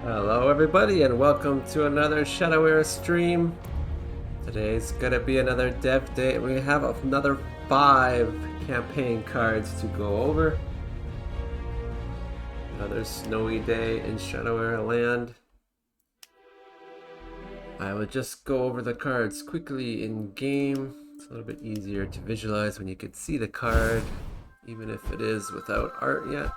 Hello everybody and welcome to another Shadowware stream. Today's gonna be another dev day. We have another 5 campaign cards to go over. Another snowy day in Shadowware land. I will just go over the cards quickly in game. It's a little bit easier to visualize when you can see the card, even if it is without art yet.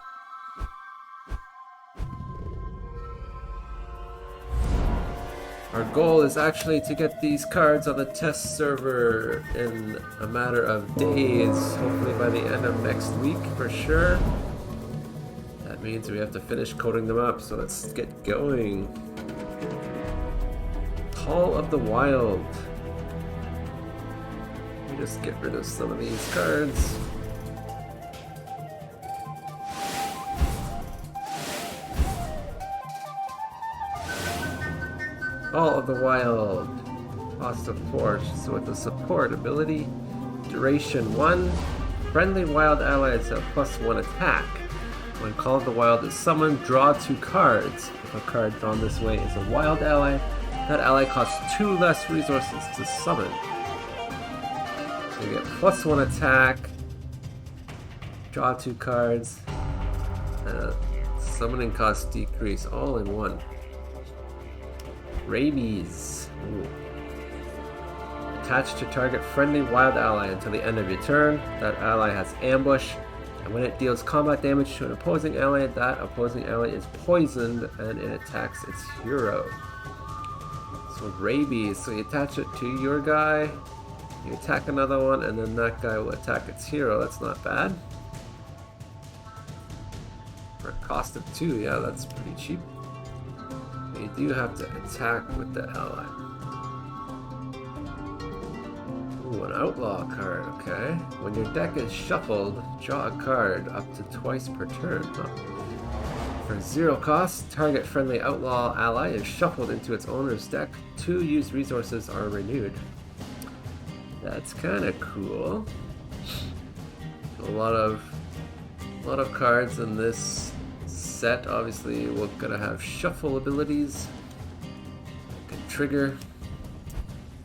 Our goal is actually to get these cards on the test server in a matter of days, hopefully by the end of next week for sure. That means we have to finish coding them up, so let's get going. Call of the Wild. Let me just get rid of some of these cards. Call of the Wild. Cost of 4. So with the support ability, duration 1. Friendly wild allies have +1 attack. When Call of the Wild is summoned, draw 2 cards. If a card drawn this way is a wild ally, that ally costs 2 less resources to summon. So you get +1 attack, draw 2 cards, and a summoning cost decrease all in one. Rabies. Ooh. Attach to target friendly wild ally until the end of your turn. That ally has ambush, and when it deals combat damage to an opposing ally, that opposing ally is poisoned and it attacks its hero. So rabies, so you attach it to your guy, you attack another one, and then that guy will attack its hero. That's not bad. For a cost of 2, yeah, that's pretty cheap. You do have to attack with the ally. Ooh, an outlaw card, okay. When your deck is shuffled, draw a card up to twice per turn. Huh. For 0 cost, target friendly outlaw ally is shuffled into its owner's deck. 2 used resources are renewed. That's kind of cool. A lot of cards in this set. Obviously, we're gonna have shuffle abilities. Can trigger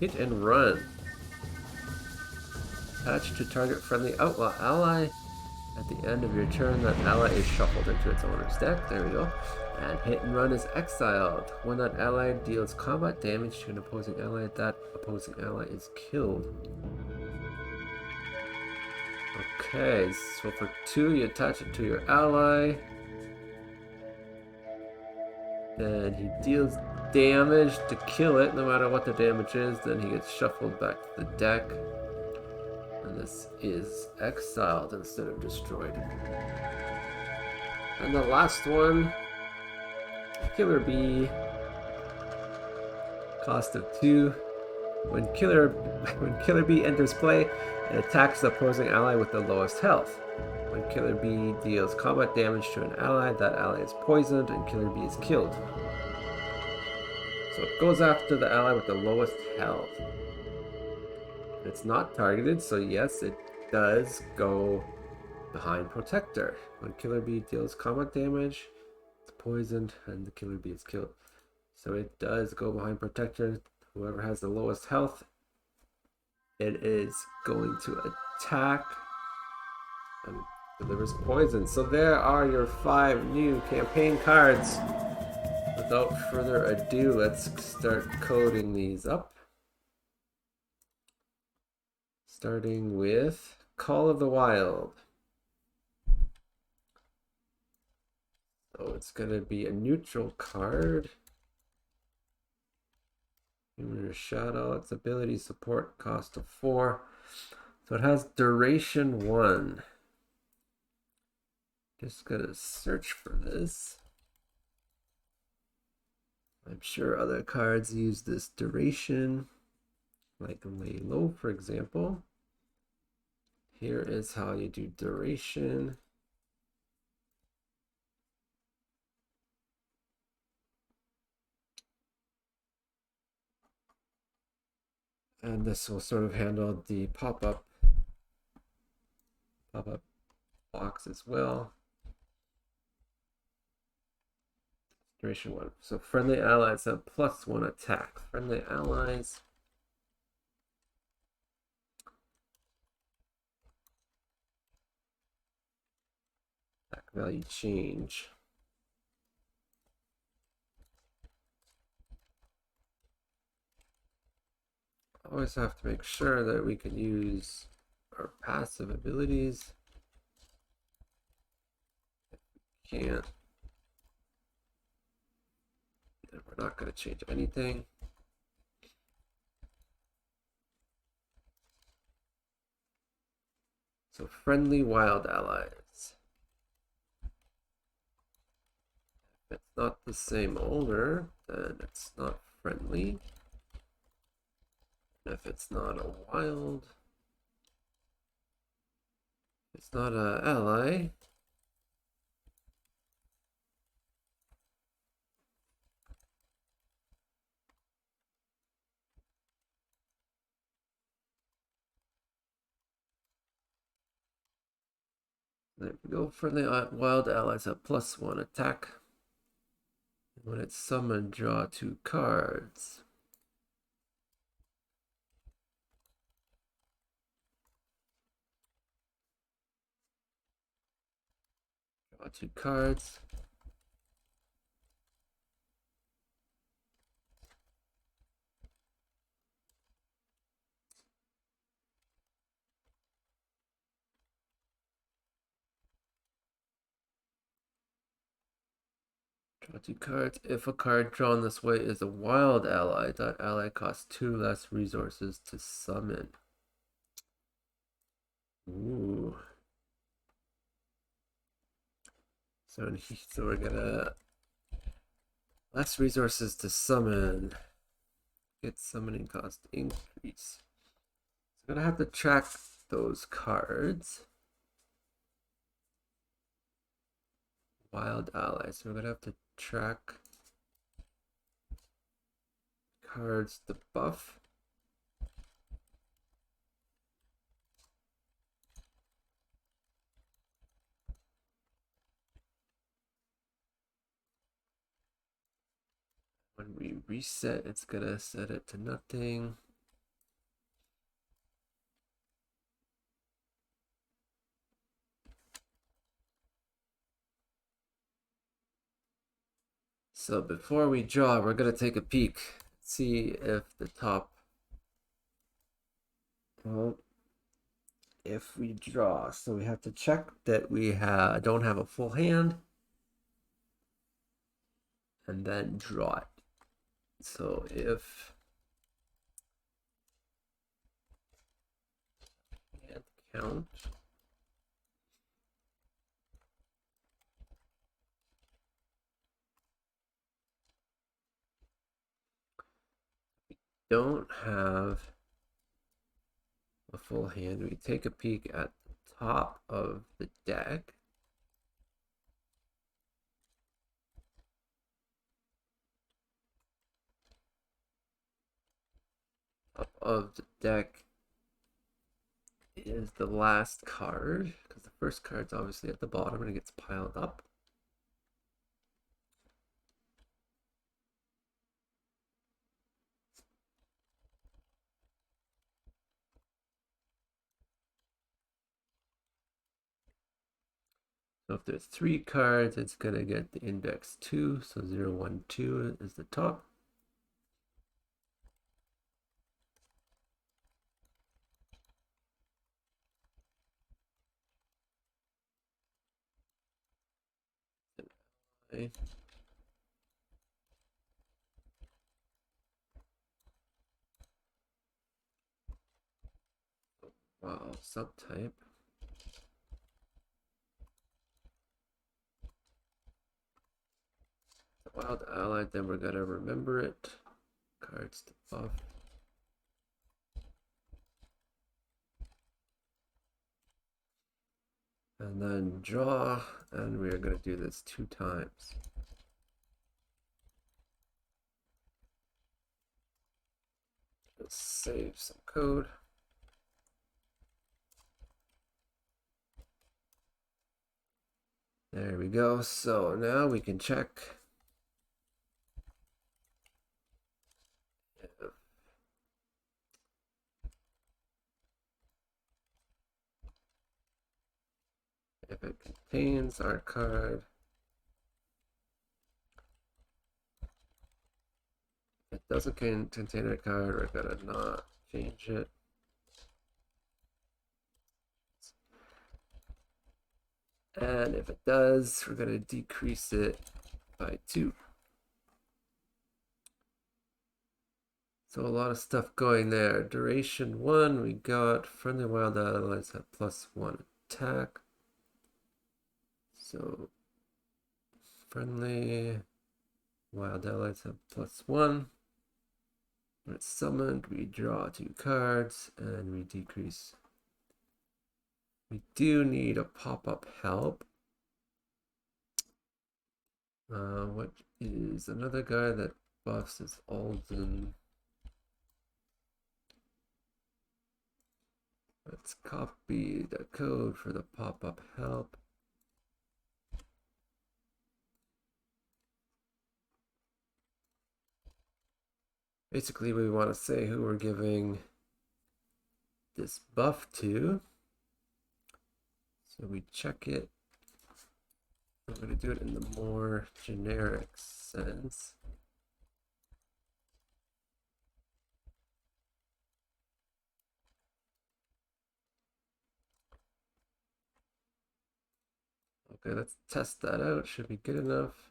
hit and run. Attach to target friendly outlaw ally. At the end of your turn, that ally is shuffled into its owner's deck. There we go. And hit and run is exiled. When that ally deals combat damage to an opposing ally, that opposing ally is killed. Okay, so for 2, you attach it to your ally. And he deals damage to kill it, no matter what the damage is. Then he gets shuffled back to the deck. And this is exiled instead of destroyed. And the last one, Killer Bee. Cost of 2. When Killer Bee enters play, it attacks the opposing ally with the lowest health. When Killer Bee deals combat damage to an ally, that ally is poisoned and Killer Bee is killed. So it goes after the ally with the lowest health. It's not targeted, so yes, it does go behind Protector. When Killer Bee deals combat damage, it's poisoned and the Killer Bee is killed. So it does go behind Protector. Whoever has the lowest health, it is going to attack and delivers poison. So there are your 5 new campaign cards. Without further ado, let's start coding these up. Starting with Call of the Wild. So it's going to be a neutral card. Human Shadow, its ability support cost of 4. So it has duration 1. Just gonna search for this. I'm sure other cards use this duration, like Lay Low, for example. Here is how you do duration. And this will sort of handle the pop-up box as well. Duration 1. So friendly allies have +1 attack. Friendly allies. Attack value change. Always have to make sure that we can use our passive abilities. If we can't, then we're not going to change anything. So friendly wild allies. If it's not the same owner, then it's not friendly. And if it's not a wild, it's not an ally. There we go. Friendly wild allies have +1 attack. And when it's summoned, draw 2 cards. Draw 2 cards. Draw 2 cards. If a card drawn this way is a wild ally, that ally costs 2 less resources to summon. Ooh. So we're gonna less resources to summon. Get summoning cost increase. So I'm gonna have to track those cards. Wild allies. So we're gonna have to track cards to buff. When we reset, it's gonna set it to nothing. So before we draw, we're gonna take a peek, see if the top, well, if we draw. So we have to check that we don't have a full hand, and then draw it. So if hand count, don't have a full hand, we take a peek at the top of the deck. Top of the deck is the last card, because the first card's obviously at the bottom and it gets piled up. So if there's 3 cards, it's gonna get the index 2, so 0, 1, 2 is the top. Okay. Wow, subtype. The wild ally, then we're gonna remember it. Cards to buff. And then draw, and we're gonna do this 2 times. Let's save some code. There we go. So now we can check If it contains our card, if it doesn't contain our card, we're gonna not change it. And if it does, we're gonna decrease it by 2. So a lot of stuff going there. Duration 1, we got friendly wild allies have +1 attack. So friendly wild allies have +1. When it's summoned, we draw 2 cards and we decrease. We do need a pop-up help. What is another guy that buffs is Alden. Let's copy the code for the pop-up help. Basically, we want to say who we're giving this buff to. So we check it. I'm going to do it in the more generic sense. Okay, let's test that out. Should be good enough.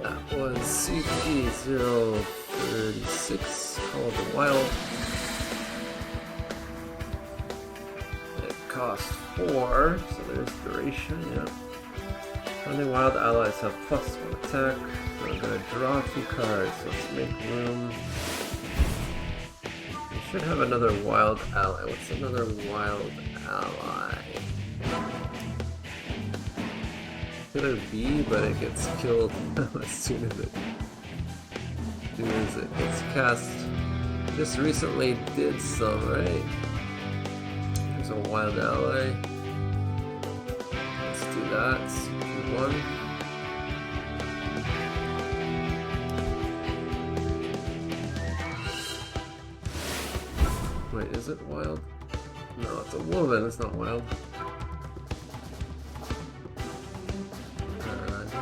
That was CP036 called the Wild. It cost 4, so there's duration, yeah. Friendly wild allies have +1 attack. So I'm gonna draw 2 cards, so let's make room. We should have another wild ally. What's another wild ally? Killer B, but it gets killed as soon as it gets cast. Just recently did some, right? There's a wild ally. Let's do that. One. Wait, is it wild? No, it's a woman. It's not wild.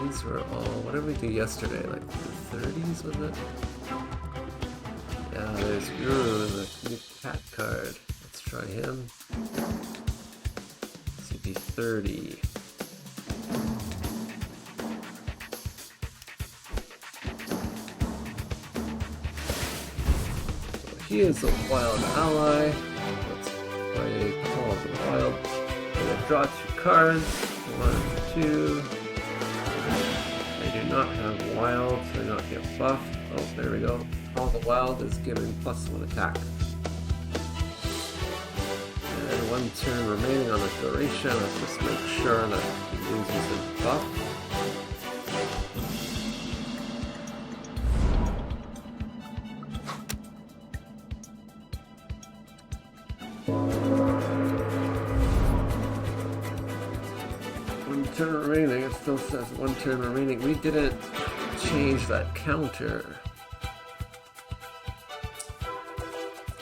These were all, what did we do yesterday? Like the 30s, was it? Yeah, there's Guru, the new cat card. Let's try him. CP30. So he is a wild ally. Let's play Call of the Wild. I'm gonna draw 2 cards. 1, 2. Do not have wild, so they not get buffed. Oh, there we go. All the wild is given +1 attack. And 1 turn remaining on the duration. Let's just make sure that he loses his buff. Turn remaining, it still says 1 turn remaining. We didn't change that counter.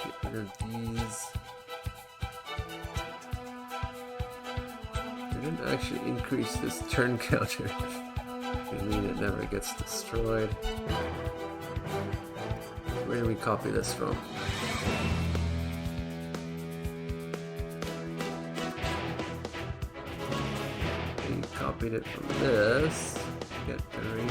Get rid of these. We didn't actually increase this turn counter. I mean, it never gets destroyed. Where do we copy this from? Copied it from this. Get duration.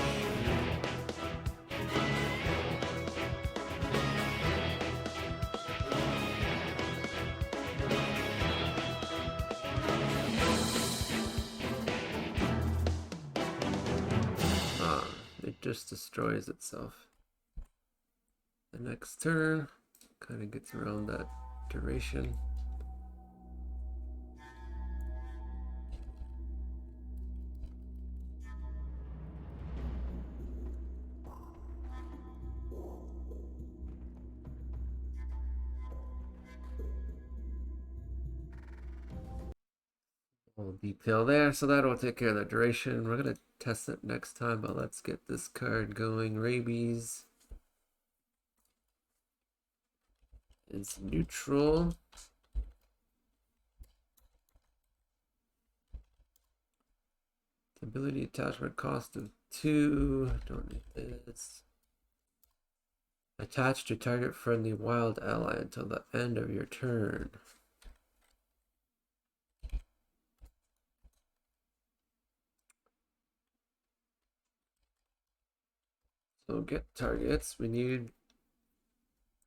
It just destroys itself. The next turn kind of gets around that duration. Little detail there, so that'll take care of the duration. We're gonna test it next time, but let's get this card going. Rabies is neutral. Ability attachment cost of 2. Don't need this. Attach to target friendly wild ally until the end of your turn. So get targets. We need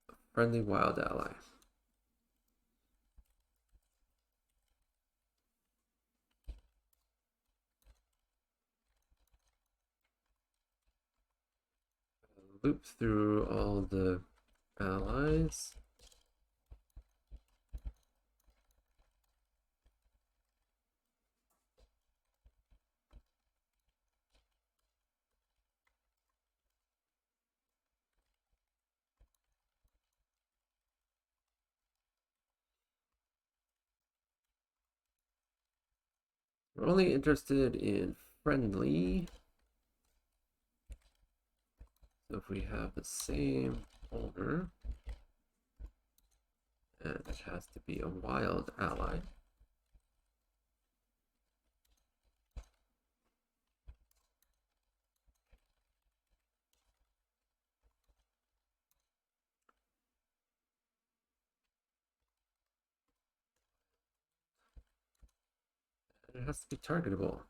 a friendly wild ally. Loop through all the allies. We're only interested in friendly. So if we have the same owner, and it has to be a wild ally. And it has to be targetable.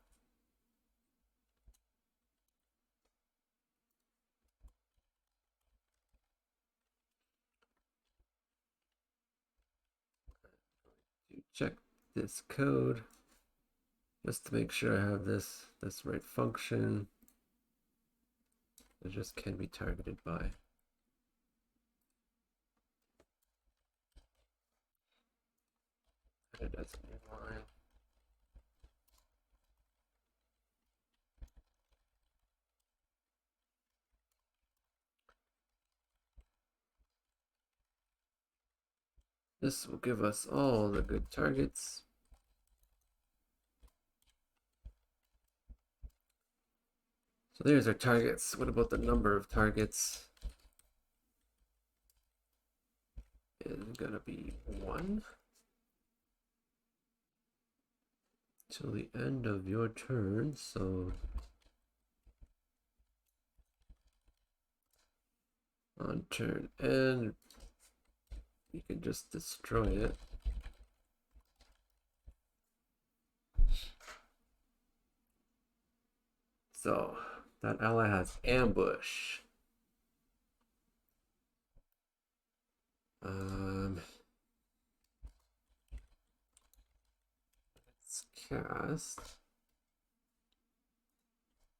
Check this code just to make sure I have this right function. It just can be targeted by. And it doesn't need line. This will give us all the good targets. So there's our targets. What about the number of targets? It's gonna be 1 till the end of your turn. So on turn end, you can just destroy it. So that ally has ambush. Let's cast.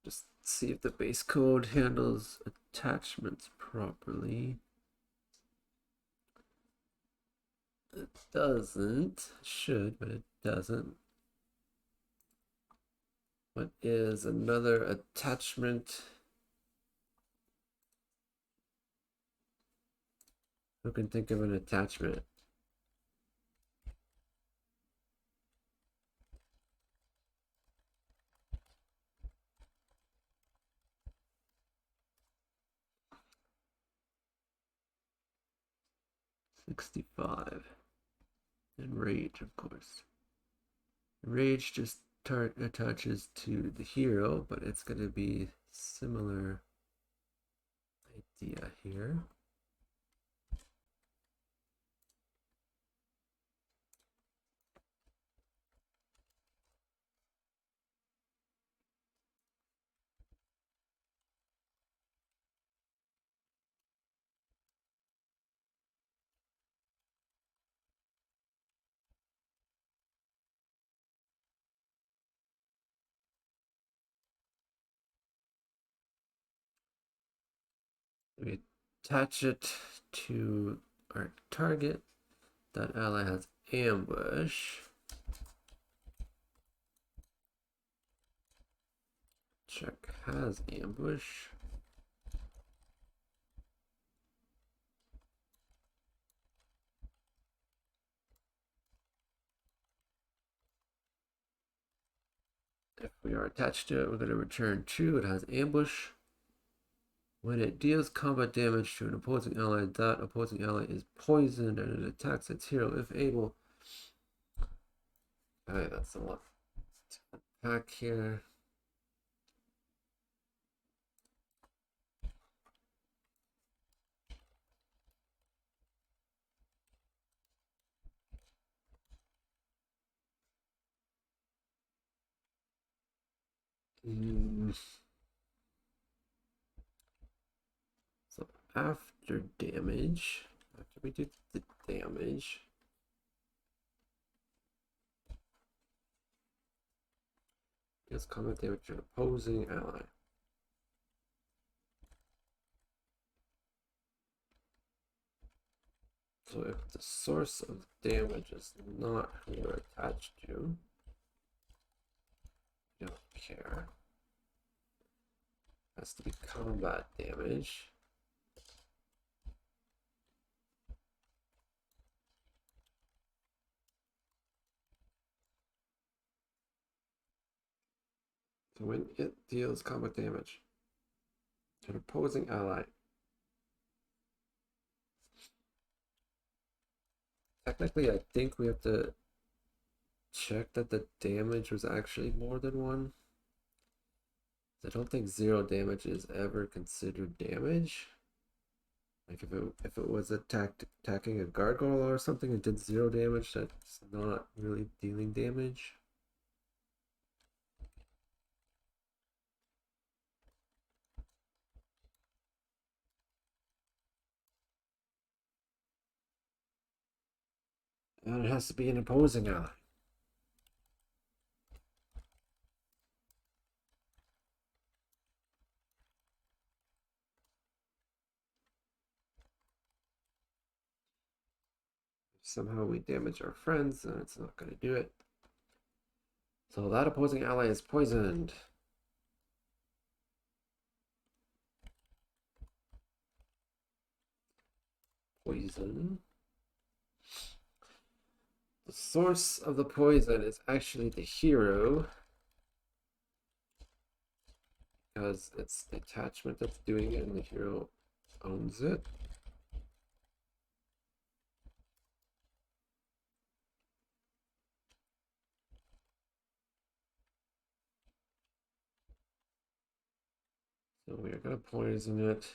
Just see if the base code handles attachments properly. It doesn't. It should, but it doesn't. What is another attachment? Who can think of an attachment? $65. And rage, of course. Rage just attaches to the hero, but it's going to be similar idea here. We attach it to our target. That ally has ambush. Check has ambush. If we are attached to it, we're going to return true. It has ambush. When it deals combat damage to an opposing ally, that opposing ally is poisoned and it attacks its hero if able. Alright, that's a lot to unpack here. So after damage, after we do the damage, deals combat damage to an opposing ally. So if the source of damage is not who you're attached to, you don't care. It has to be combat damage. So when it deals combat damage to an opposing ally, technically I think we have to check that the damage was actually more than one. I don't think 0 damage is ever considered damage. Like if it was attacking a gargoyle or something and did 0 damage, that's not really dealing damage. And it has to be an opposing ally. If somehow we damage our friends, then it's not going to do it. So that opposing ally is poisoned. Poison. The source of the poison is actually the hero, because it's the attachment that's doing it and the hero owns it. So we are going to poison it.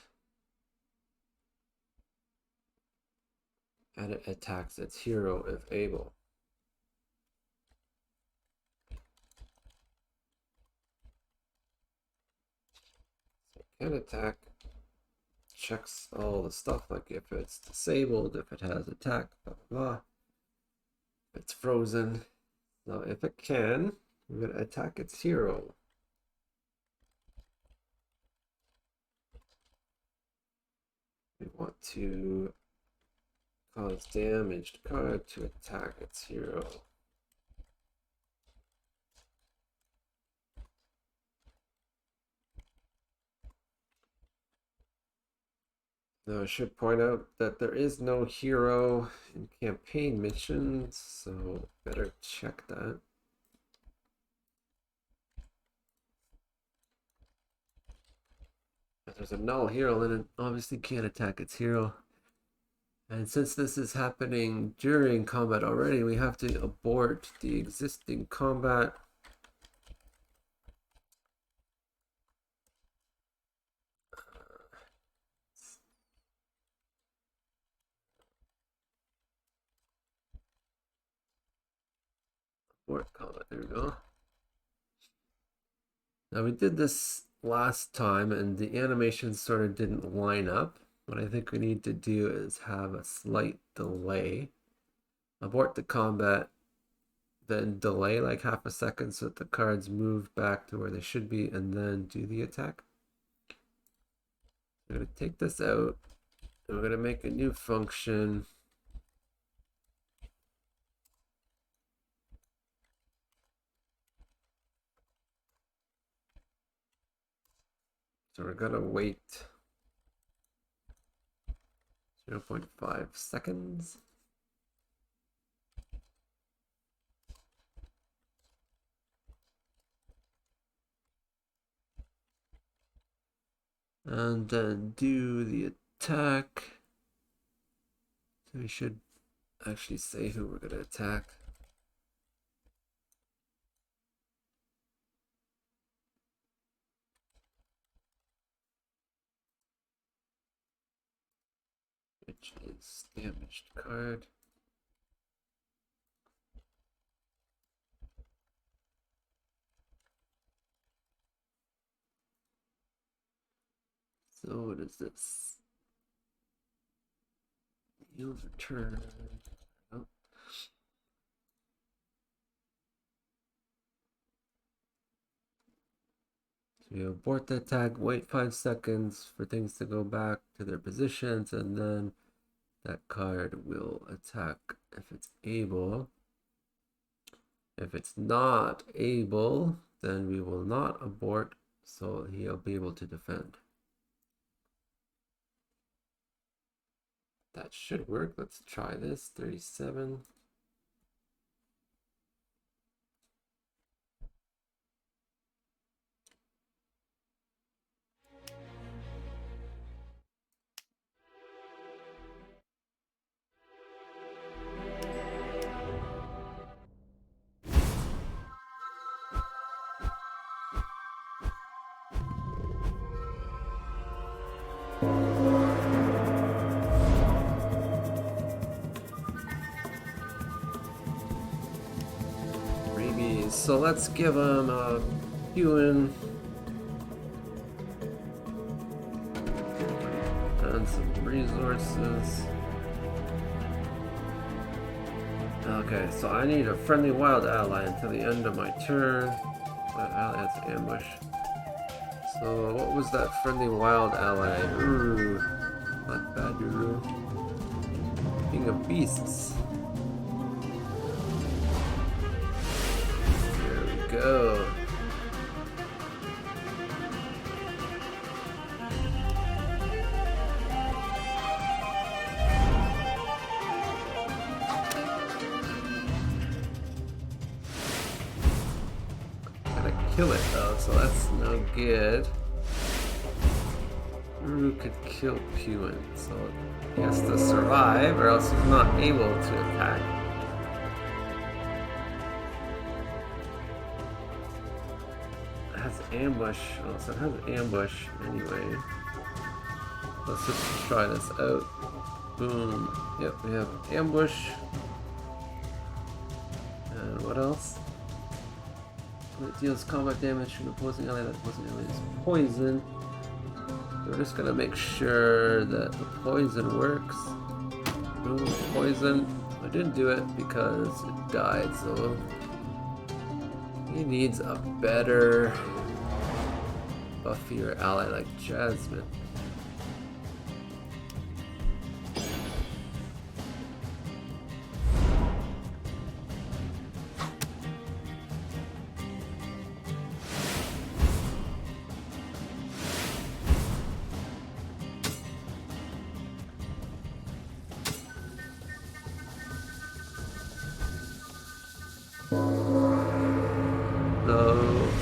And it attacks its hero if able. So it can attack, checks all the stuff like if it's disabled, if it has attack, blah blah blah. If it's frozen. Now if it can, we're going to attack its hero. We want to cause damaged card to attack its hero. Now I should point out that there is no hero in campaign missions, so better check that. If there's a null hero, then it obviously can't attack its hero. And since this is happening during combat already, we have to abort the existing combat. Abort combat, there we go. Now we did this last time and the animations sort of didn't line up. What I think we need to do is have a slight delay. Abort the combat, then delay like half a second so that the cards move back to where they should be, and then do the attack. I'm going to take this out. And we're going to make a new function. So we're going to wait 0.5 seconds. And then do the attack. So we should actually say who we're going to attack. Which is damaged card. So what is this? Yield return. Oh. So we abort the attack, wait 5 seconds for things to go back to their positions, and then that card will attack if it's able. If it's not able, then we will not abort, so he'll be able to defend. That should work. Let's try this. 37. So let's give him a Human and some resources. Okay, so I need a friendly wild ally until the end of my turn. That ally has ambush. So what was that friendly wild ally? Ooh, not bad, Uru. King of Beasts. Go. Gotta kill it though, so that's no good. Uru could kill Puin, so he has to survive or else he's not able to attack. Ambush. Oh, so it has ambush anyway. Let's just try this out. Boom. Yep, we have ambush. And what else? It deals combat damage to an opposing ally. That opposing ally is poison. We're just gonna make sure that the poison works. Boom, poison. I didn't do it because it died, so he needs a better buffier ally like Jasmine.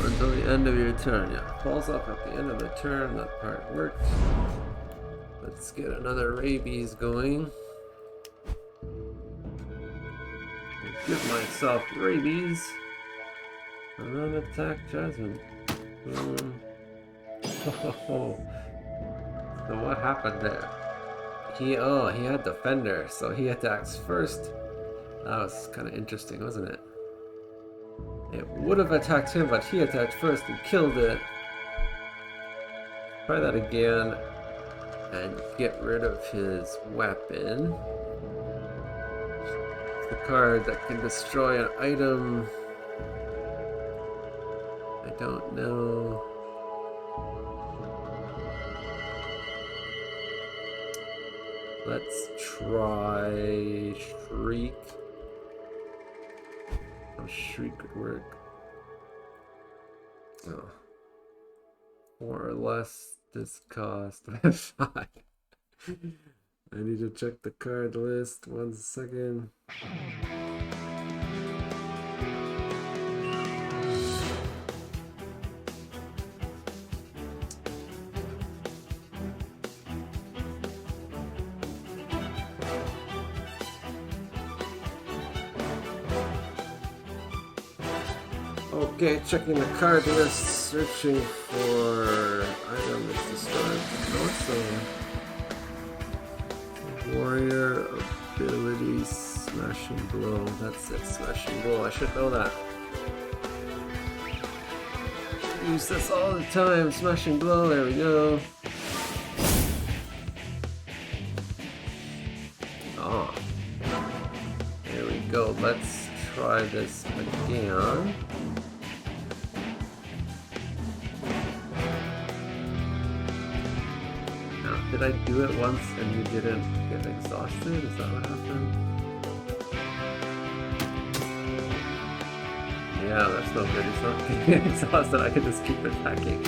Until the end of your turn, yeah. Falls off at the end of the turn, that part worked. Let's get another rabies going. I'll give myself rabies. And then attack Jasmine. Oh. So what happened there? He had Defender, so he attacks first. That was kind of interesting, wasn't it? It would have attacked him, but he attacked first and killed it. Try that again and get rid of his weapon. It's the card that can destroy an item. I don't know. Let's try Shriek. Oh, Shriek could work. Oh. More or less this cost. 5. I need to check the card list. 1 second. Okay, checking the card list, searching for item that's described. No, it's a warrior ability, smashing blow. That's it, smashing blow. I should know that. I use this all the time. Smashing blow. There we go. Oh, there we go. Let's try this again. Did I do it once and you didn't get exhausted? Is that what happened? Yeah, that's no good. He's not getting exhausted. I could just keep attacking.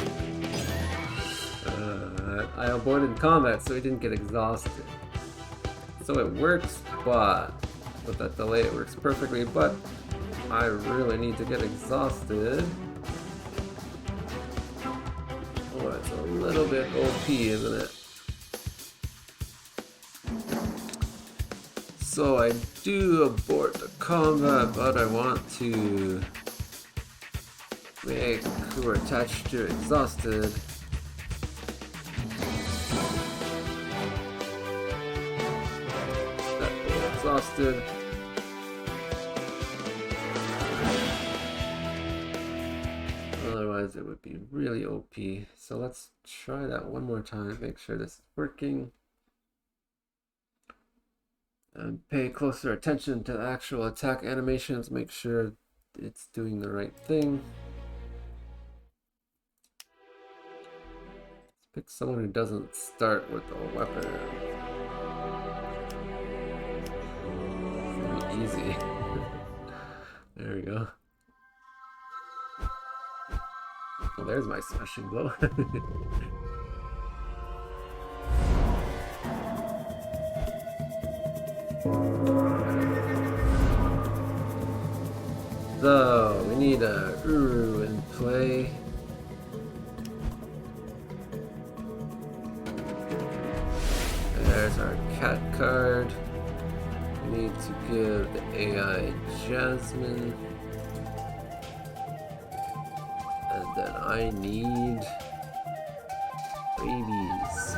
I aborted combat, so he didn't get exhausted. So it works, but with that delay it works perfectly, but I really need to get exhausted. Oh, it's a little bit OP, isn't it? So I do abort the combat, but I want to make who are attached to exhausted. That exhausted. Otherwise it would be really OP. So let's try that one more time, make sure this is working. And pay closer attention to the actual attack animations, make sure it's doing the right thing. Let's pick someone who doesn't start with a weapon. It's really easy. There we go. Oh, there's my smashing blow. So, we need a Uru in play. There's our cat card. We need to give the AI Jasmine. And then I need Rabies.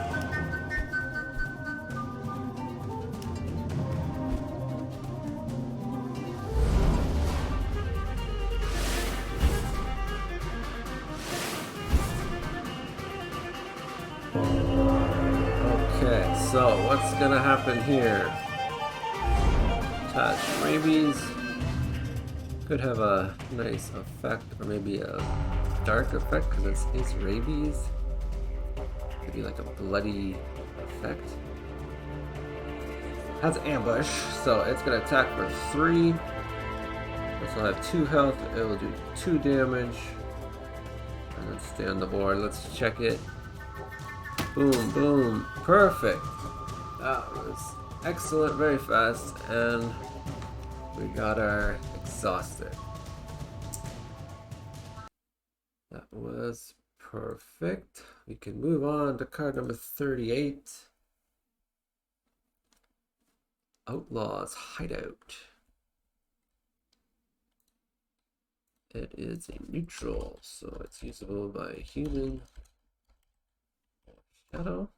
Okay, so what's gonna happen here? Attach Rabies. Could have a nice effect, or maybe a dark effect, because it's Rabies. Maybe like a bloody effect. Has ambush, so it's gonna attack for 3. This will have 2 health, it will do 2 damage. And let's stay on the board, let's check it. Boom, boom, perfect. That was excellent, very fast, and we got our exhausted. That was perfect. We can move on to card number 38. Outlaw's Hideout. It is a neutral, so it's usable by a human. Shadow.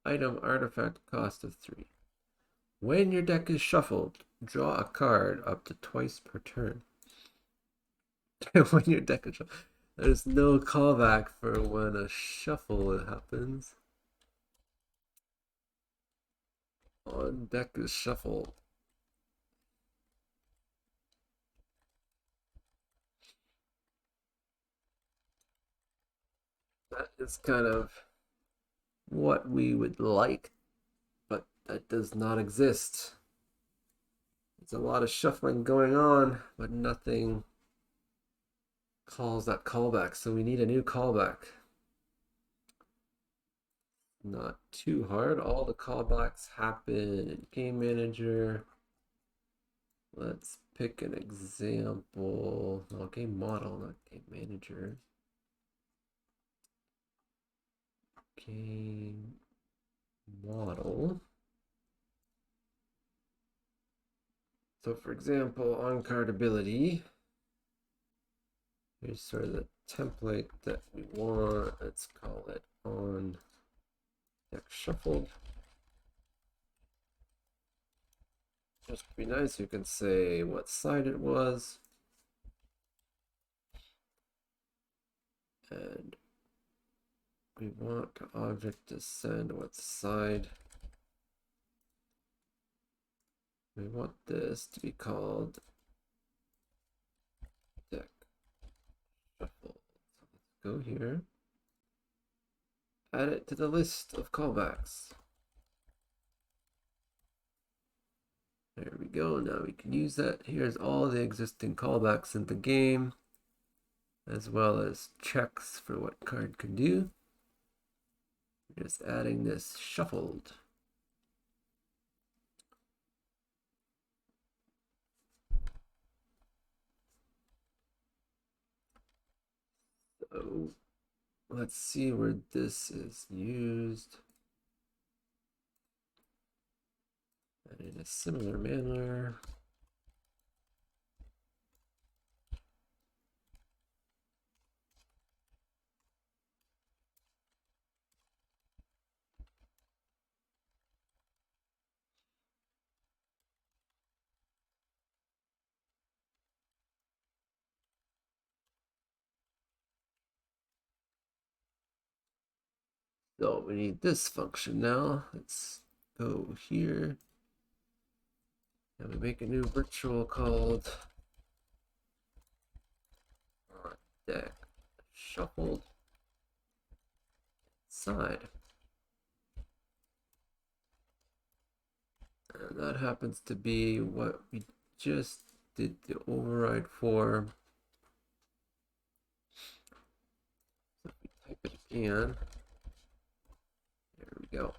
Item artifact cost of 3. When your deck is shuffled, draw a card up to twice per turn. When your deck is shuffled. There's no callback for when a shuffle happens. One deck is shuffled. That is kind of what we would like, but that does not exist. There's a lot of shuffling going on, but nothing calls that callback. So we need a new callback. Not too hard. All the callbacks happen in Game Manager. Let's pick an example. No, Game Model, not Game Manager. Game Model. So for example, on card ability, here's sort of the template that we want. Let's call it on deck shuffled. Just to be nice, you can say what side it was. And we want the object to send what side. We want this to be called deck shuffle. So let's go here. Add it to the list of callbacks. There we go. Now we can use that. Here's all the existing callbacks in the game, as well as checks for what card can do. Just adding this shuffled. So let's see where this is used. And in a similar manner, so we need this function now. Let's go here. And we make a new virtual called deck shuffled side. And that happens to be what we just did the override for. So if we type it again, there we go.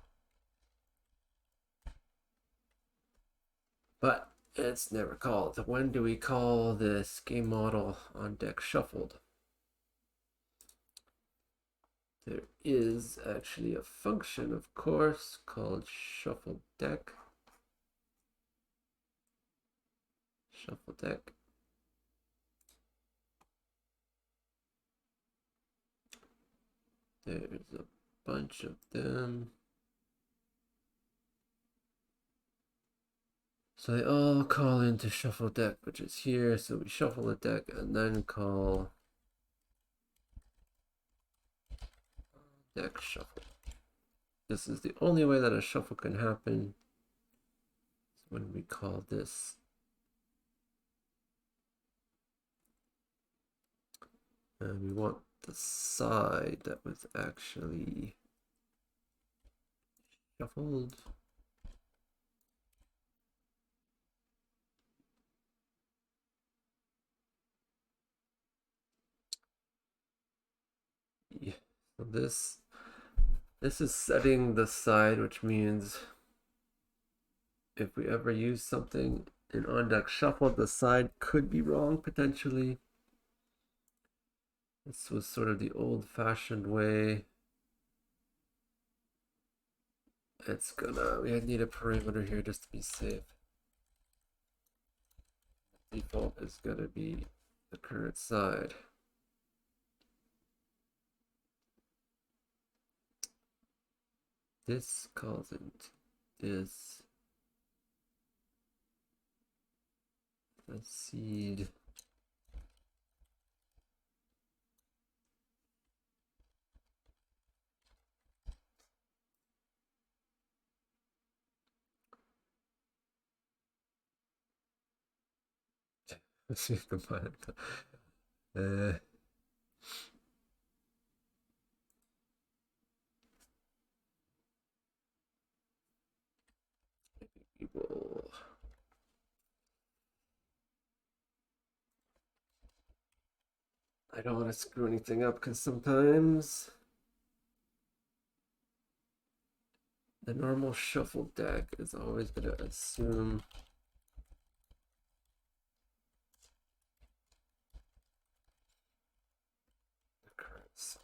But it's never called. When do we call this game model on deck shuffled? There is actually a function, of course, called shuffle deck. Shuffle deck. There's a bunch of them. So they all call into shuffle deck, which is here. So we shuffle the deck and then call deck shuffle. This is the only way that a shuffle can happen. So when we call this and we want the side that was actually shuffled. Yeah. So this is setting the side, which means if we ever use something in on deck shuffle, the side could be wrong potentially. This was sort of the old-fashioned way. We need a parameter here just to be safe. Default is gonna be the current side. This calls into this the seed. Let's see if I can find it. I don't want to screw anything up because sometimes the normal shuffle deck is always going to assume the current side.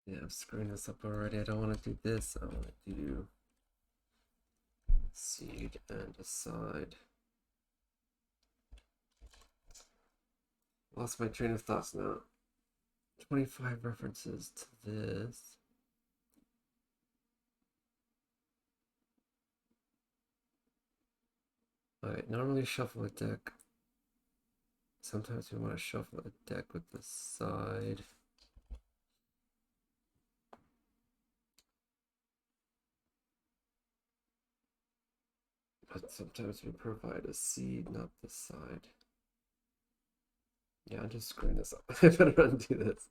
Yeah, I'm screwing this up already. I don't want to do this. I want to do seed and decide. Lost my train of thoughts now. 25 references to this. Alright, normally shuffle a deck. Sometimes we want to shuffle a deck with the side. But sometimes we provide a seed, not the side. Yeah, I'm just screwing this up. I better undo this.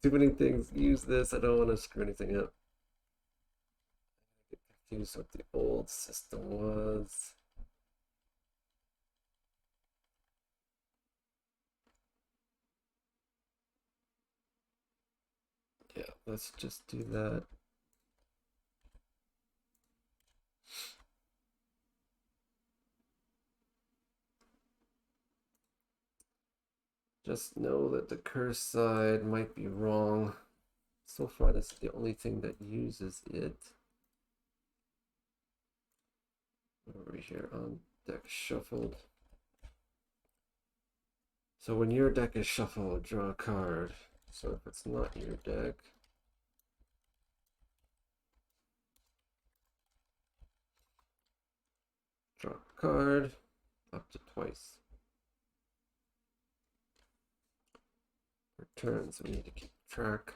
Too many things. Use this. I don't want to screw anything up. Get confused what the old system was. Yeah, let's just do that. Just know that the curse side might be wrong. So far, this is the only thing that uses it. Over here on deck shuffled. So when your deck is shuffled, draw a card. So if it's not your deck, draw a card up to twice. Per turn, so we need to keep track.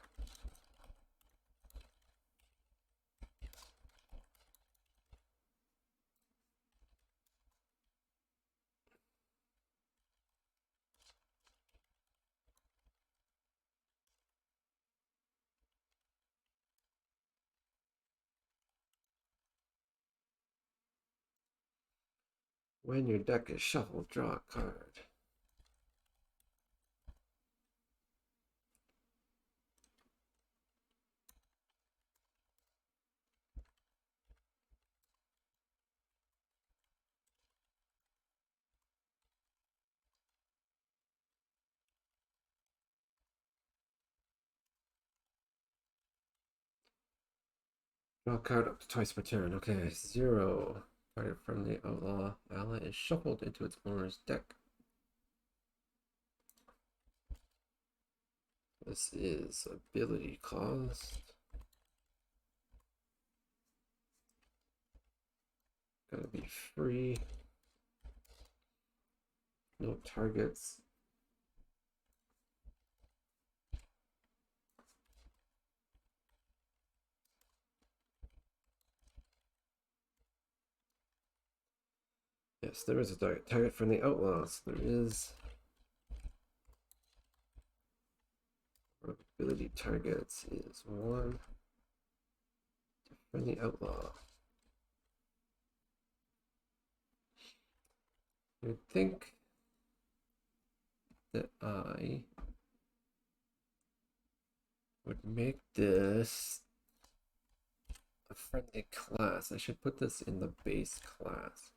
When your deck is shuffled, draw a card. Draw a card up to twice per turn. Okay, 0. Target from the outlaw ally is shuffled into its owner's deck. This is ability cost. Gotta be free. No targets. Yes, there is a target from the outlaws. There is. Ability targets is 1 from the outlaw. You'd think that I would make this a friendly class. I should put this in the base class.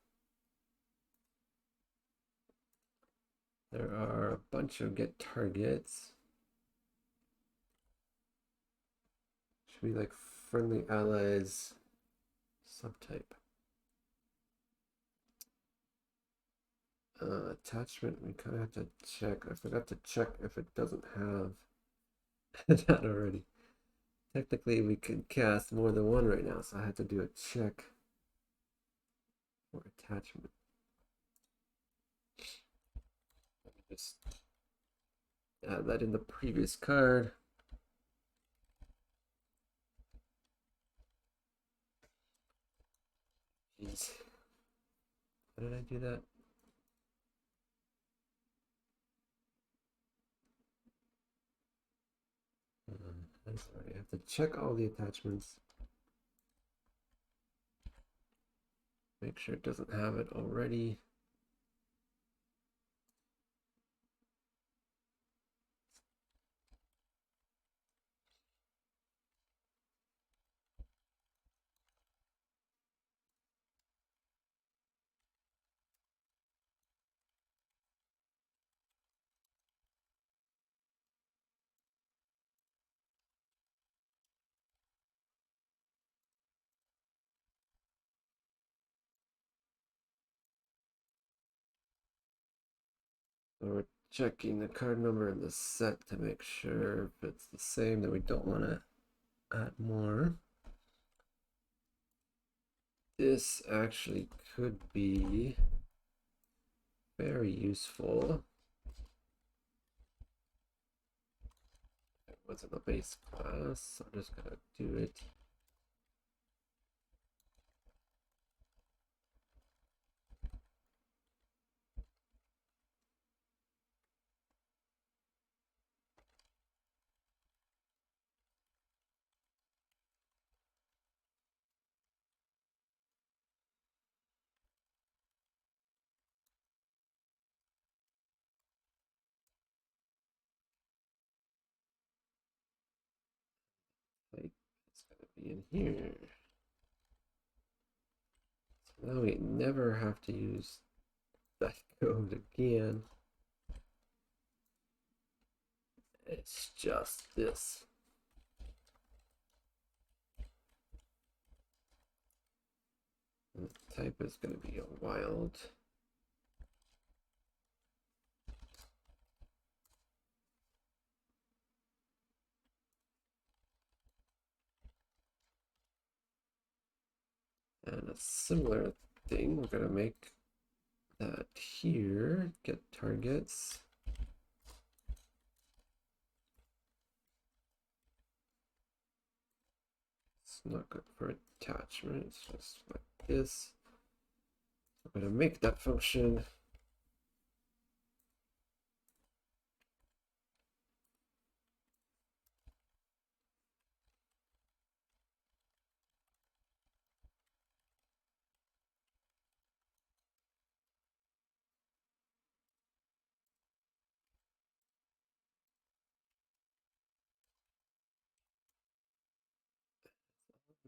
There are a bunch of get targets. Should be like friendly allies subtype. Attachment, we kind of have to check. I forgot to check if it doesn't have that already. Technically, we could cast more than one right now, so I had to do a check for attachment. Let me just add that in the previous card. Jeez. How did I do that? I'm sorry, I have to check all the attachments. Make sure it doesn't have it already. So we're checking the card number in the set to make sure if it's the same, that we don't want to add more. This actually could be very useful. It was in the base class, so I'm just gonna do it. Like, it's gonna be in here. So now we never have to use that code again. It's just this. And the type is going to be a wild. And a similar thing, we're going to make that here, get targets. It's not good for attachment, it's just like this. I'm going to make that function.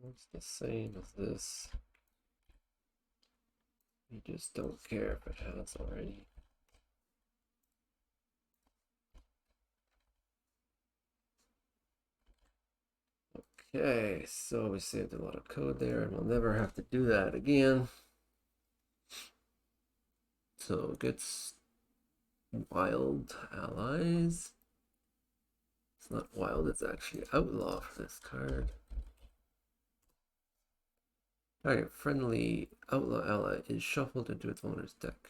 It's the same as this. You just don't care if it has already. Okay, so we saved a lot of code there, and we'll never have to do that again. So it gets wild allies. It's not wild, it's actually outlaw for this card. Alright, friendly outlaw ally is shuffled into its owner's deck.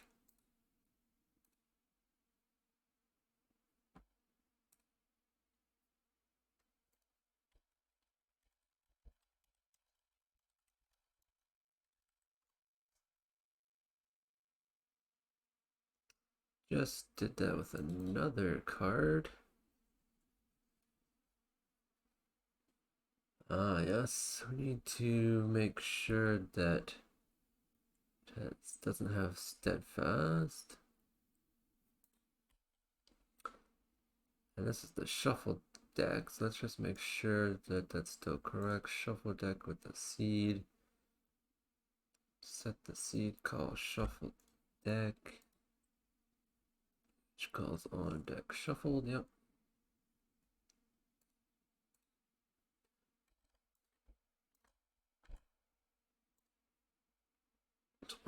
Just did that with another card. Ah, yes, we need to make sure that it doesn't have steadfast. And this is the shuffle deck, so let's just make sure that that's still correct. Shuffle deck with the seed. Set the seed, call shuffle deck. Which calls on deck shuffled, yep.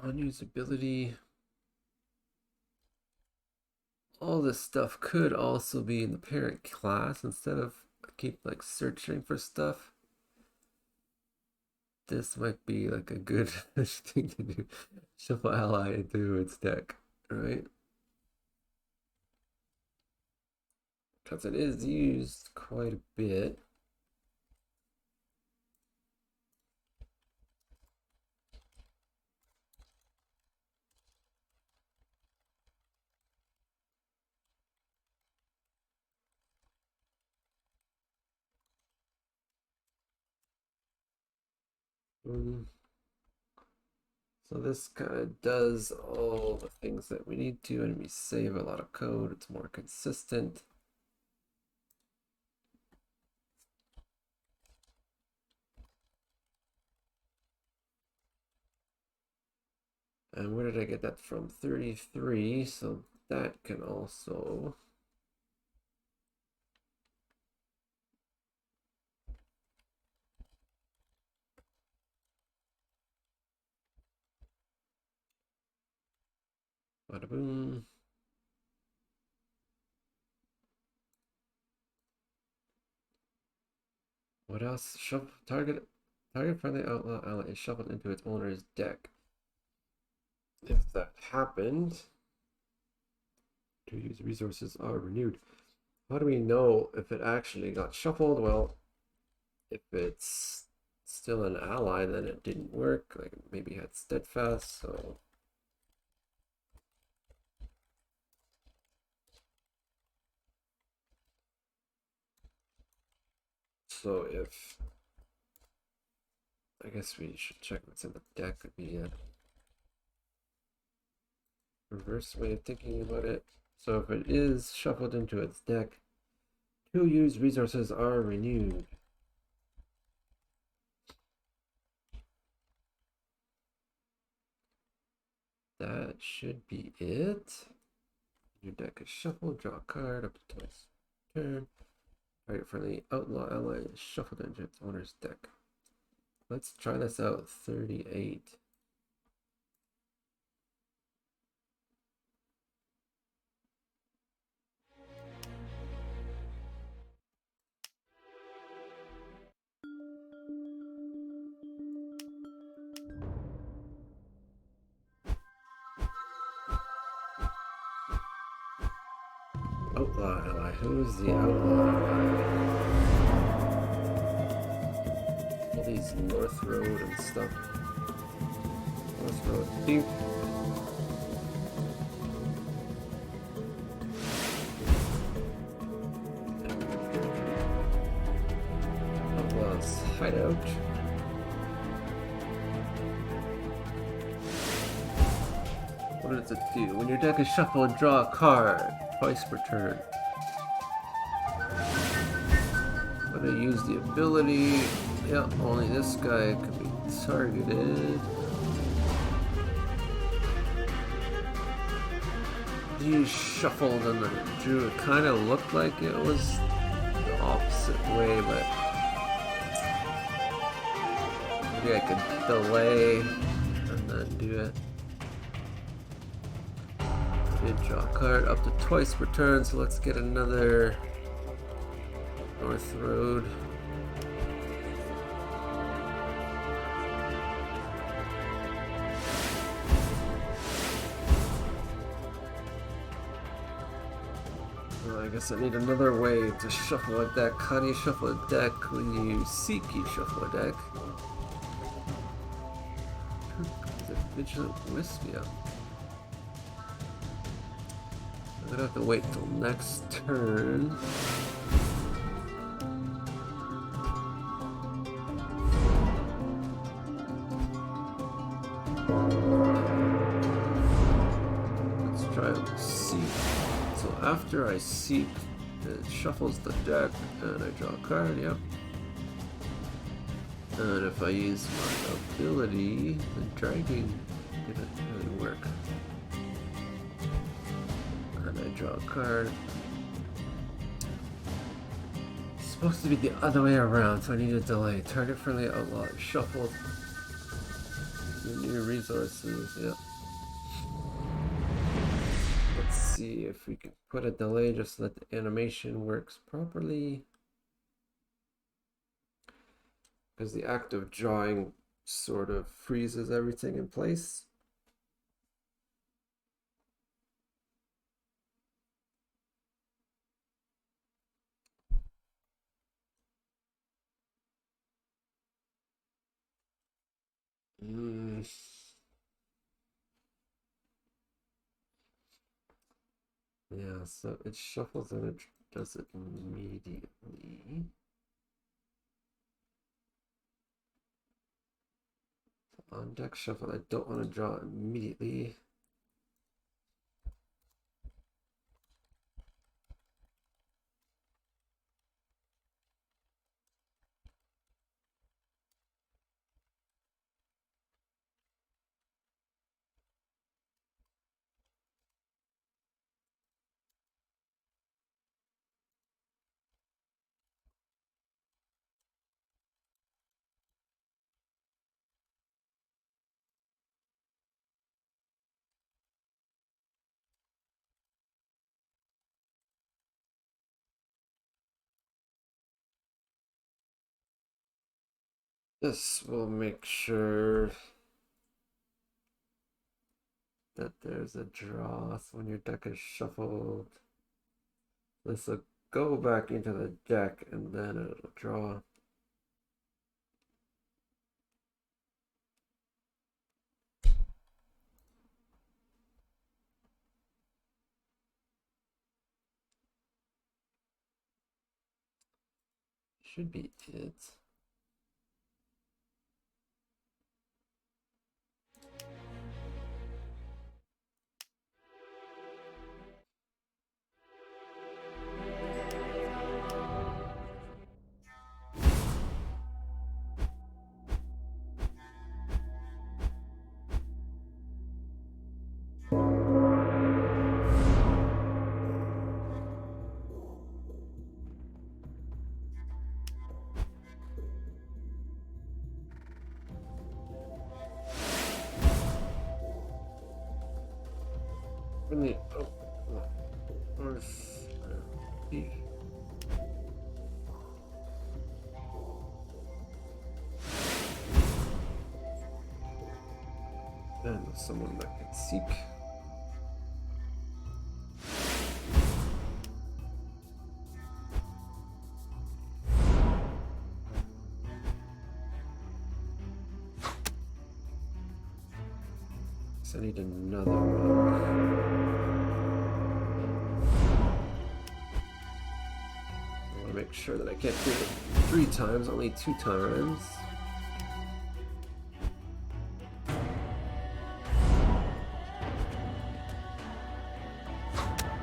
Unusability. All this stuff could also be in the parent class instead of keep like searching for stuff. This might be like a good thing to do. Shuffle ally into its deck, right? because it is used quite a bit. So this kind of does all the things that we need to, and we save a lot of code. It's more consistent. And where did I get that from? 33, so that can also... Bada boom. What else? Target friendly outlaw ally is shuffled into its owner's deck. If that happened, to use resources are renewed. How do we know if it actually got shuffled? Well, if it's still an ally, then it didn't work. Like maybe it had steadfast, so if I guess we should check what's in the deck. Would be a reverse way of thinking about it. So if it is shuffled into its deck, 2 used resources are renewed. That should be it. Your deck is shuffled, draw a card up to twice. Turn. Target friendly outlaw ally is shuffled into its owner's deck. Let's try this out. 38. Outlaw ally. Who's the outlaw ally? All these North Road and stuff. North Road Thief. Outlaw's Hideout. What does it do? When your deck is shuffled, draw a card twice per turn. I'm gonna use the ability. Yeah, only this guy could be targeted. He shuffled and then drew. It kind of looked like it was the opposite way, but maybe I could delay and then do it. Did draw a card up to twice per turn, so let's get another North Road. Well, I guess I need another way to shuffle a deck. How do you shuffle a deck? When you seek, you shuffle a deck. Is it Vigilant Wisp? Yeah. I'm gonna have to wait till next turn. Let's try and seek. So after I seek, it shuffles the deck and I draw a card, yep. And if I use my ability, the dragging didn't really work. And I draw a card. It's supposed to be the other way around, so I need a delay. Target friendly outlaw shuffled. New resources, yep. Let's see if we can put a delay just so that the animation works properly. Because the act of drawing sort of freezes everything in place. Mm. Yeah, so it shuffles and it does it immediately. On deck shuffle, I don't want to draw immediately. This will make sure that there's a draw. So when your deck is shuffled, this will go back into the deck and then it'll draw. Should be it. Really, and someone that can seek. So I need another one. I want to make sure that I can't do it 3 times, only 2 times.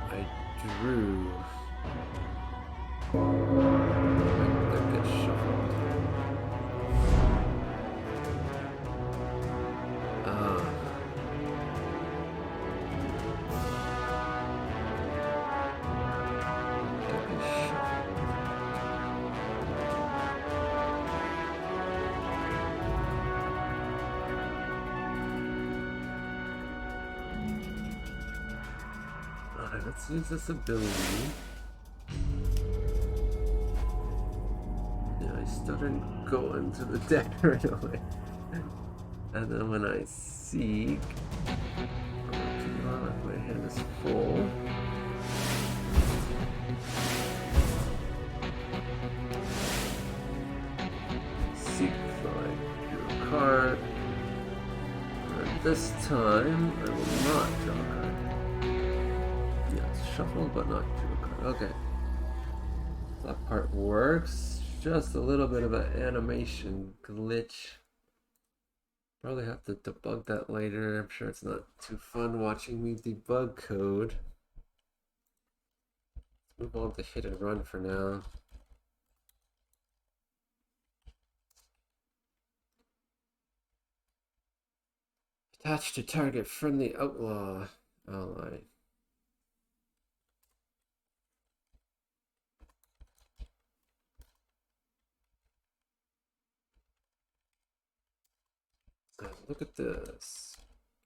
I drew. That gets shuffled. Alright, let's use this ability. Yeah, I still didn't go into the deck right away. And then when I seek, my hand is full. Seek, so I drew a card. And this time, I will not draw a card. Yes, shuffle, but not draw a card. Okay. That part works. Just a little bit of an animation glitch. Probably have to debug that later. I'm sure it's not too fun watching me debug code. Let's move on to hit and run for now. Attach to target friendly outlaw ally. Look at this.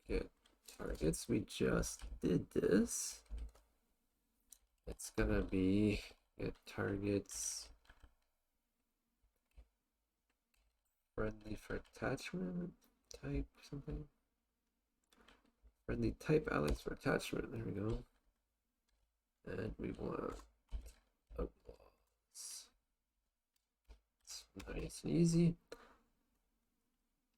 Get targets. We just did this. It's gonna be get targets friendly for attachment type something. Friendly type allies for attachment. There we go. And we want outlaws. It's nice and easy.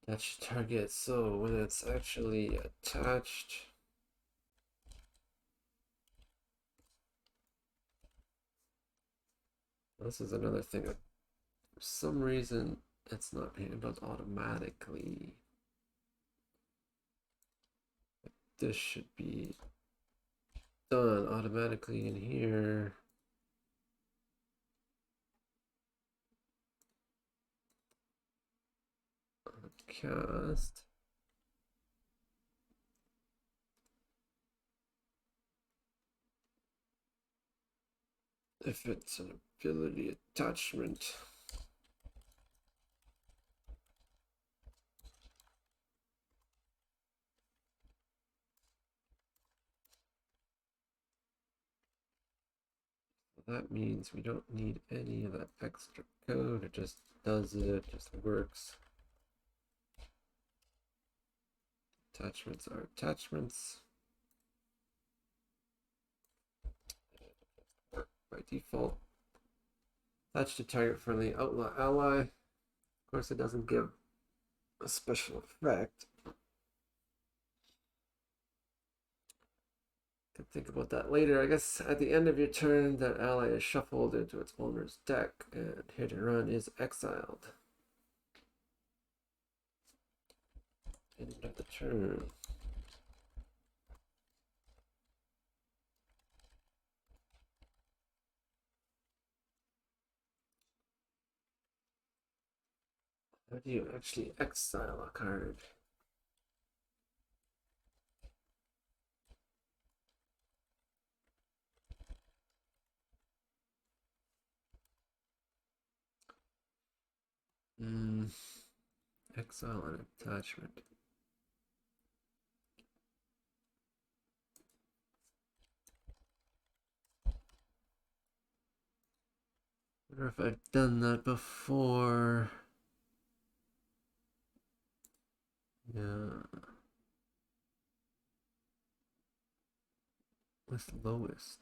Attach target. So when it's actually attached, this is another thing. For some reason, it's not handled automatically. This should be done automatically in here. Cast. If it's an ability attachment. That means we don't need any of that extra code. It just does it, it just works. Attachments are attachments. By default. Attach to target friendly outlaw ally. Of course, it doesn't give a special effect. Can think about that later. I guess at the end of your turn, that ally is shuffled into its owner's deck, and hit and run is exiled. End of the turn. How do you actually exile a card? Exile an attachment. I wonder if I've done that before. Yeah. What's lowest?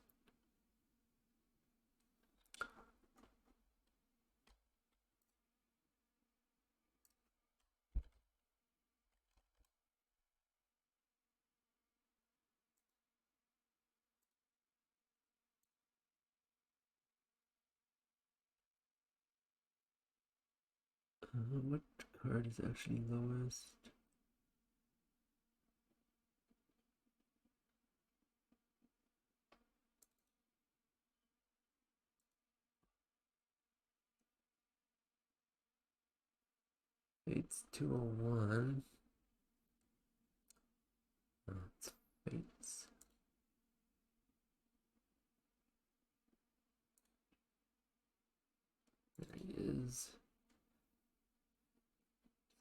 What card is actually lowest? Fates 201. Oh, it's Fates. There he is.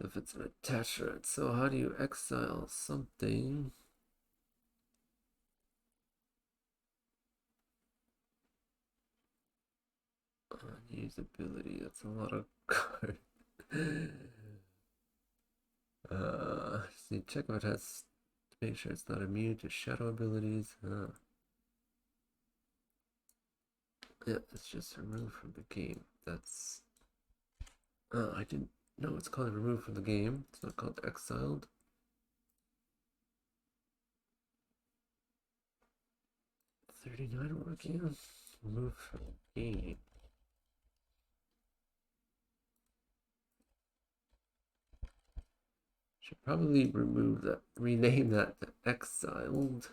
If it's an attachment, so how do you exile something? Unused ability, that's a lot of cards. See, check what it has to make sure it's not immune to shadow abilities. Yeah, it's just removed from the game. That's. I didn't know it's called removed from the game. It's not called exiled. 39 working. Removed from the game. Should probably remove that, rename that to exiled.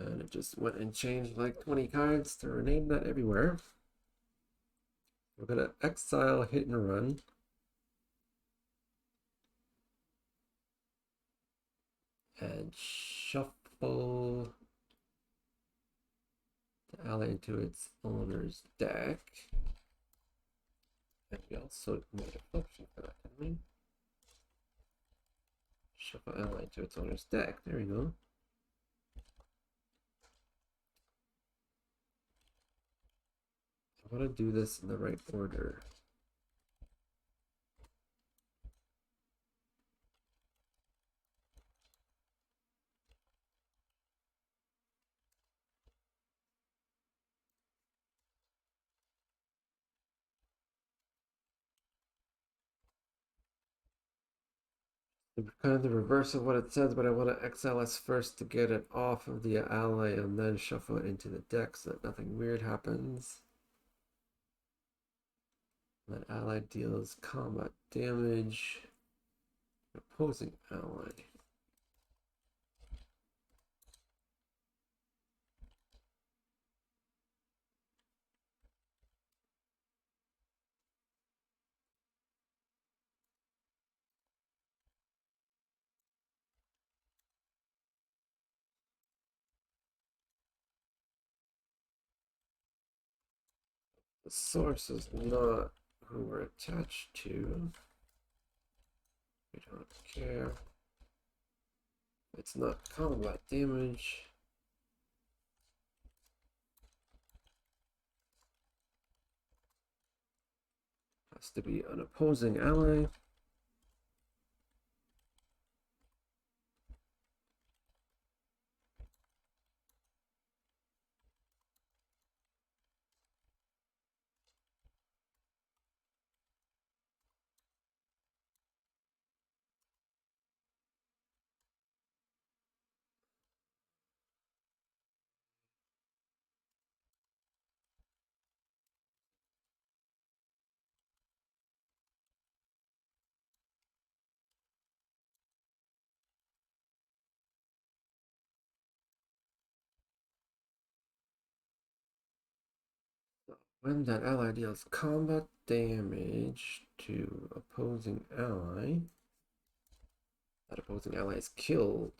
And it just went and changed like 20 cards to rename that everywhere. We're gonna exile hit and run. And shuffle the ally into its owner's deck. And we also made a function for that, didn't we? Shuffle ally into its owner's deck. There we go. I want to do this in the right order. kind of the reverse of what it says, but I want to exile S first to get it off of the ally and then shuffle it into the deck so that nothing weird happens. That ally deals combat damage. Opposing ally. The source is not who we're attached to. We don't care. It's not combat damage. Has to be an opposing ally. When that ally deals combat damage to opposing ally, that opposing ally is killed.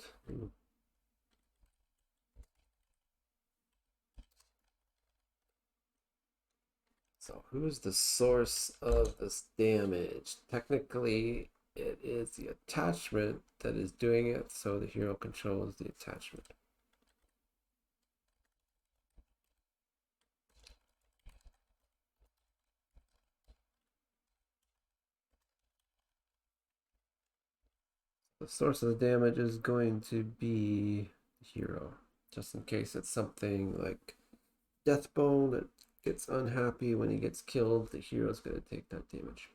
So who's the source of this damage? Technically, it is the attachment that is doing it, so the hero controls the attachment. The source of the damage is going to be the hero, just in case it's something like Deathbone that gets unhappy when he gets killed. The hero's going to take that damage,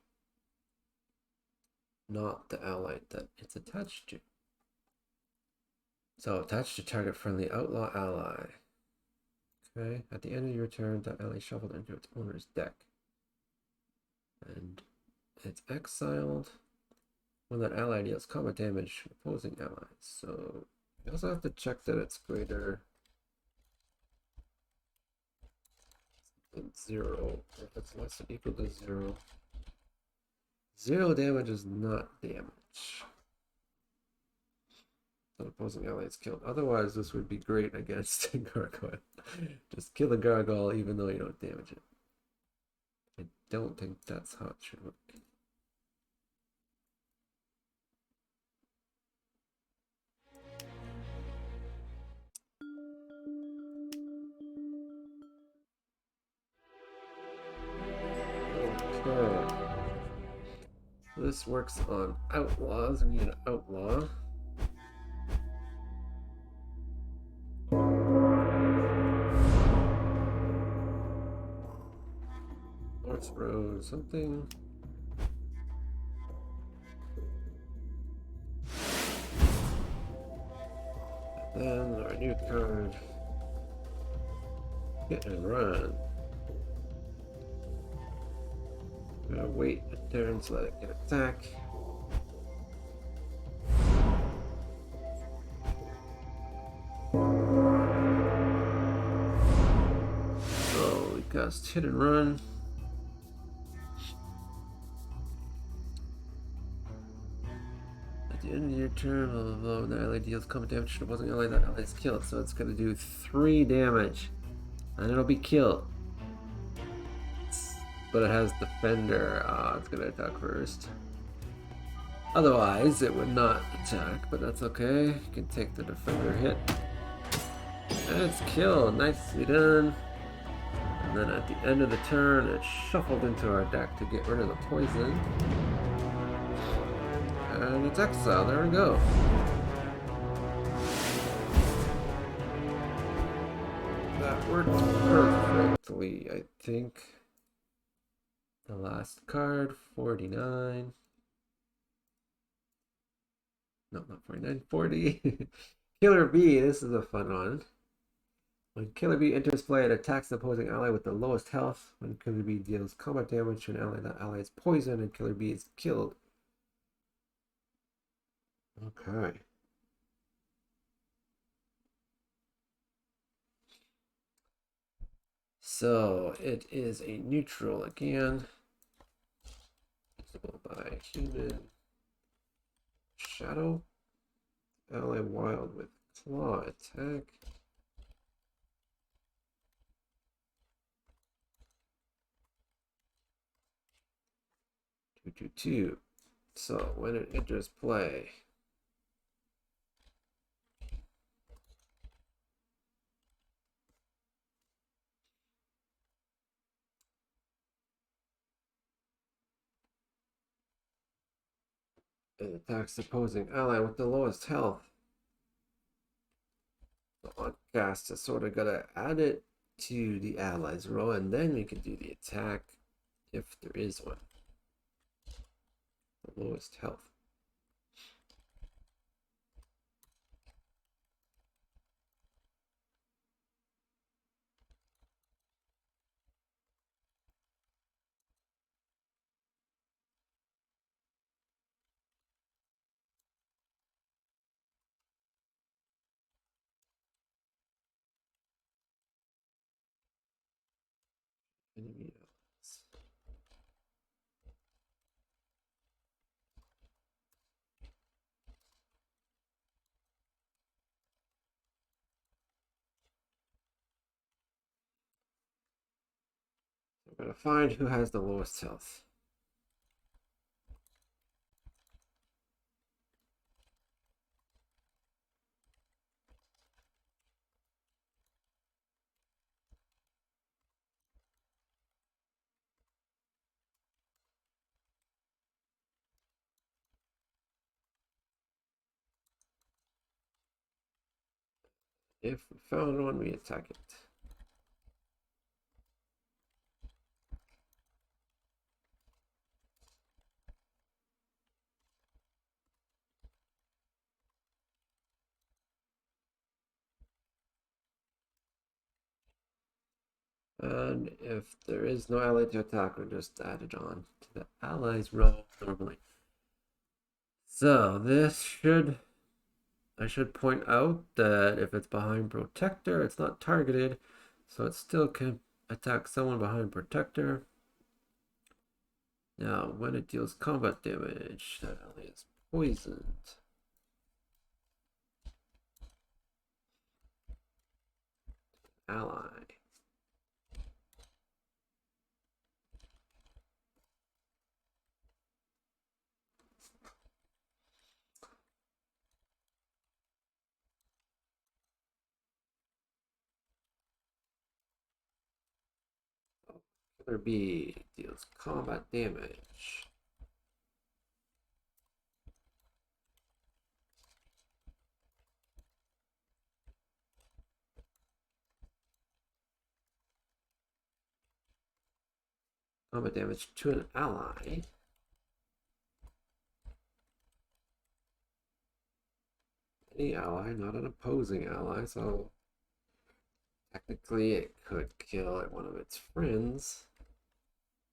not the ally that it's attached to. So attached to target friendly outlaw ally. Okay, at the end of your turn, that ally shuffled into its owner's deck. And it's exiled when that ally deals combat damage to opposing allies. So you also have to check that it's greater than 0. If it's less than equal to 0. 0 damage is not damage. The opposing ally is killed. Otherwise, this would be great against a gargoyle. Just kill the gargoyle even though you don't damage it. I don't think that's how it should work. Okay. This works on outlaws. We need an outlaw. North Road, something. And then our new card. Hit and run. I'm gonna wait a turn so that it can attack. So we cast hit and run. At the end of your turn, although the ally deals combat damage to opposing ally, that ally is killed. So it's gonna do 3 damage. And it'll be killed. But it has defender. It's gonna attack first. Otherwise, it would not attack, but that's okay. You can take the defender hit. And it's killed. Nicely done. And then at the end of the turn, it's shuffled into our deck to get rid of the poison. And it's exiled. There we go. That worked perfectly, I think. The last card, 49. No, not 49, 40. Killer Bee, this is a fun one. When Killer Bee enters play, it attacks the opposing ally with the lowest health. When Killer Bee deals combat damage to an ally, that ally is poisoned and Killer Bee is killed. Okay. So it is a neutral again. Visible by human. Shadow. Ally wild with claw attack. Two. So when it enters play, it attacks the opposing ally with the lowest health. So on cast, I sort of gotta add it to the allies row, and then we can do the attack if there is one. The lowest health. Enemy allies. I'm gonna find who has the lowest health. If we found one, we attack it. And if there is no ally to attack, we're just added on to the allies row normally. So this should, I should point out that if it's behind Protector, it's not targeted, so it still can attack someone behind Protector. Now, when it deals combat damage, that ally is poisoned. Ally. Killer Bee deals combat damage. Combat damage to an ally. Any ally, not an opposing ally, so technically it could kill one of its friends.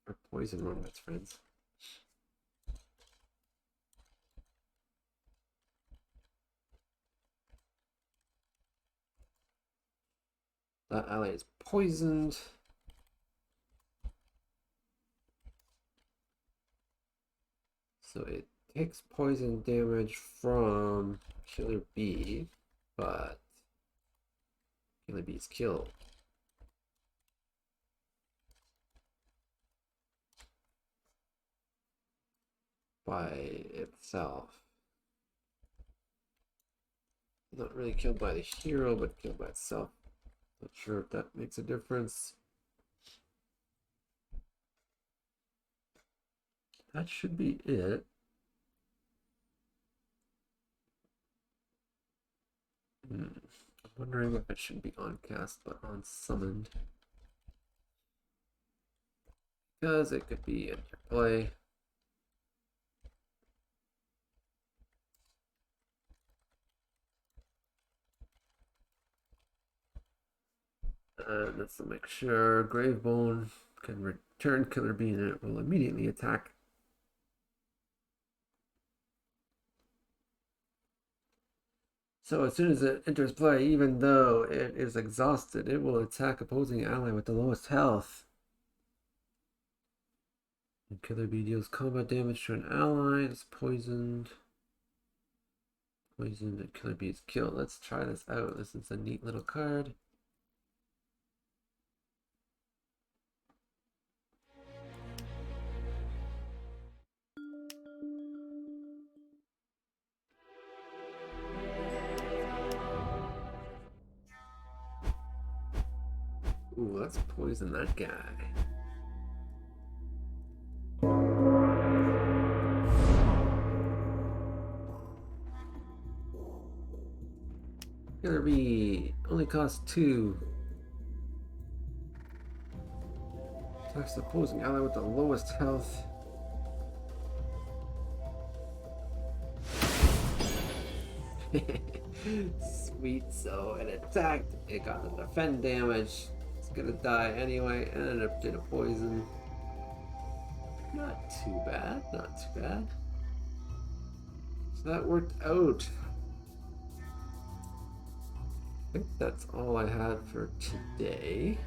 Or poison one of its friends. That ally is poisoned. So it takes poison damage from Killer Bee, but Killer Bee is killed. By itself. Not really killed by the hero, but killed by itself. Not sure if that makes a difference. That should be it. I'm wondering if it should be on cast, but on summoned. Because it could be interplay. Let's make sure Gravebone can return Killer Bee and it will immediately attack. So as soon as it enters play, even though it is exhausted, it will attack opposing ally with the lowest health. And Killer Bee deals combat damage to an ally. It's poisoned. Poisoned and Killer Bee is killed. Let's try this out. This is a neat little card. Ooh, let's poison that guy. Killer Bee only costs 2. Attacks the opposing ally with the lowest health. Sweet, so it attacked, it got the defend damage. It's gonna die anyway, and it did a poison. Not too bad, not too bad. So that worked out. I think that's all I had for today.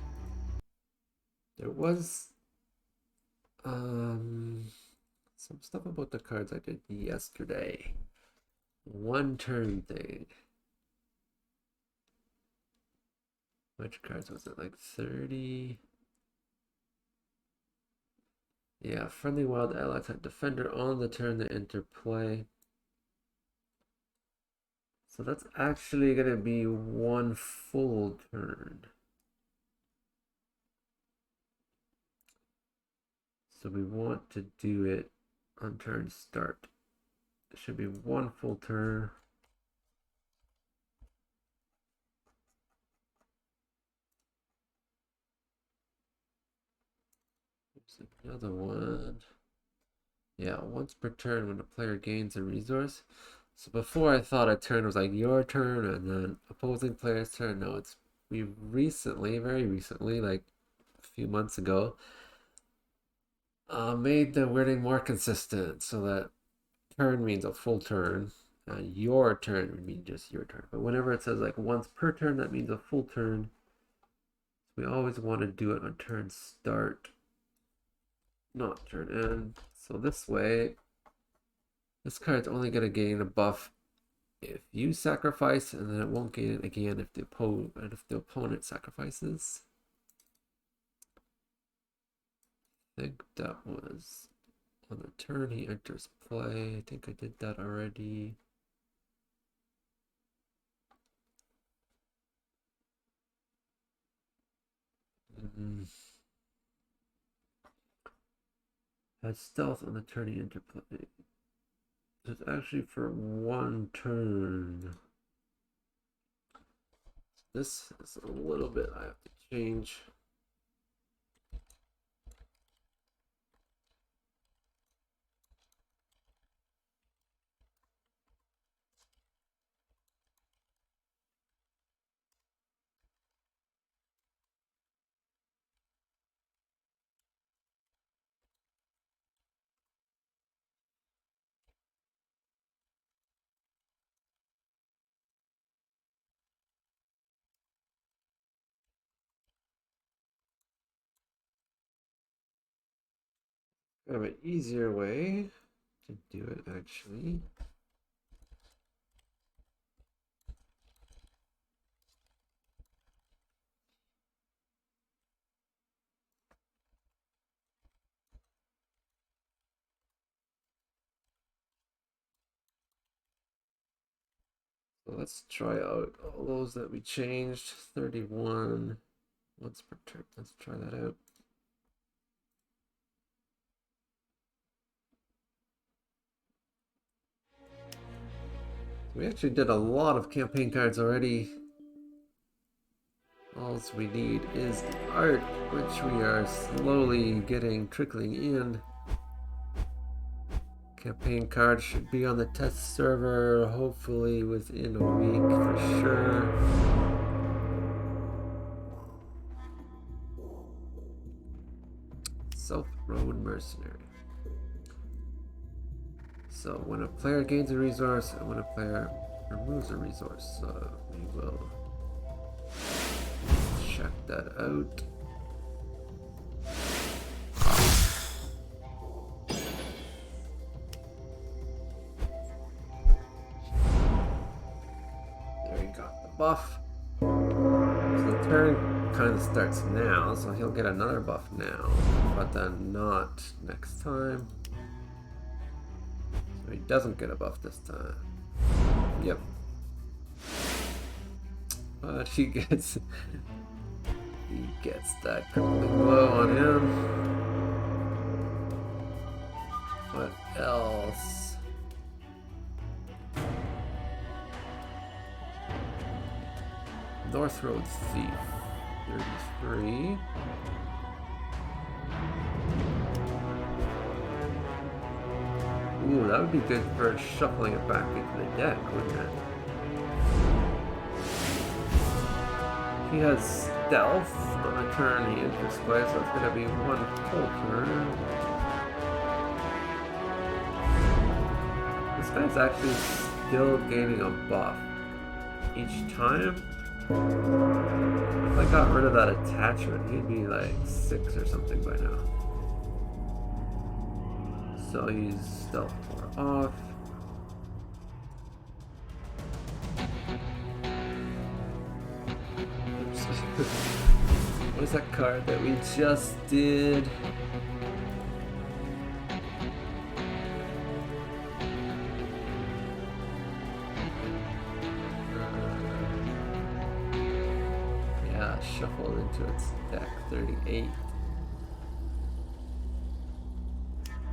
There was some stuff about the cards I did yesterday. One turn thing. Which cards was it? Like 30? Yeah, friendly wild allies have defender on the turn they enter play. So that's actually going to be one full turn. So we want to do it on turn start. It should be one full turn. Oops, another one. Yeah, once per turn when a player gains a resource. So before I thought a turn was like your turn and then opposing player's turn. No, it's we recently, very recently, like a few months ago, made the wording more consistent so that turn means a full turn. Your turn would mean just your turn. But whenever it says like once per turn, that means a full turn. We always want to do it on turn start, not turn end. So this way, this card's only going to gain a buff if you sacrifice, and then it won't gain it again if the opponent sacrifices. I think that was on the turn he enters play. I think I did that already. Has stealth on the turn he enters play. It's actually for one turn. This is a little bit I have to change. I have an easier way to do it actually. So let's try out all those that we changed. 31 once per turn. Let's try that out. We actually did a lot of campaign cards already. All we need is the art, which we are slowly getting trickling in. Campaign cards should be on the test server hopefully within a week for sure. Self-Road Mercenary. So when a player gains a resource and when a player removes a resource, we will check that out. There you got the buff. So the turn kind of starts now, so he'll get another buff now, but then not next time. So he doesn't get a buff this time. Yep. But he gets that crippling blow on him. What else? North Road Thief, 33. Ooh, that would be good for shuffling it back into the deck, wouldn't it? He has stealth on the turn he enters play, so it's going to be one full turn. This guy's actually still gaining a buff each time. If I got rid of that attachment, he'd be like 6 or something by now. So he's stealth 4 off. Oops. What is that card that we just did? Yeah, shuffled into its deck, 38.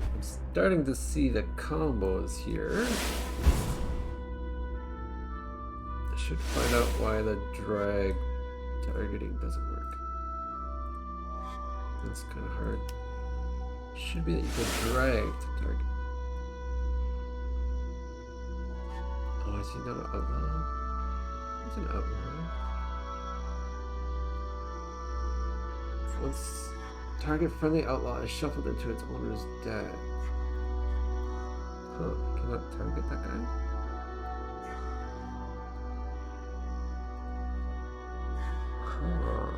I'm starting to see the combos here. I should find out why the drag targeting doesn't work. That's kind of hard. Should be that you can drag to target. Oh, is he not an outlaw? He's an outlaw. Once target friendly outlaw is shuffled into its owner's deck. Huh, I cannot target that guy? Huh.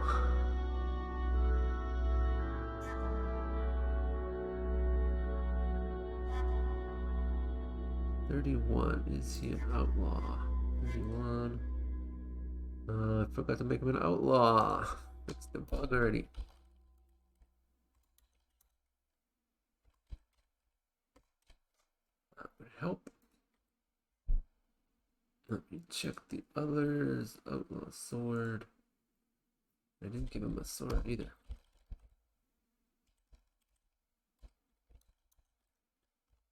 $31. Is he an outlaw? 31. I forgot to make him an outlaw. That's the bug already. That would help. Let me check the others. Outlaw sword. I didn't give him a sword either.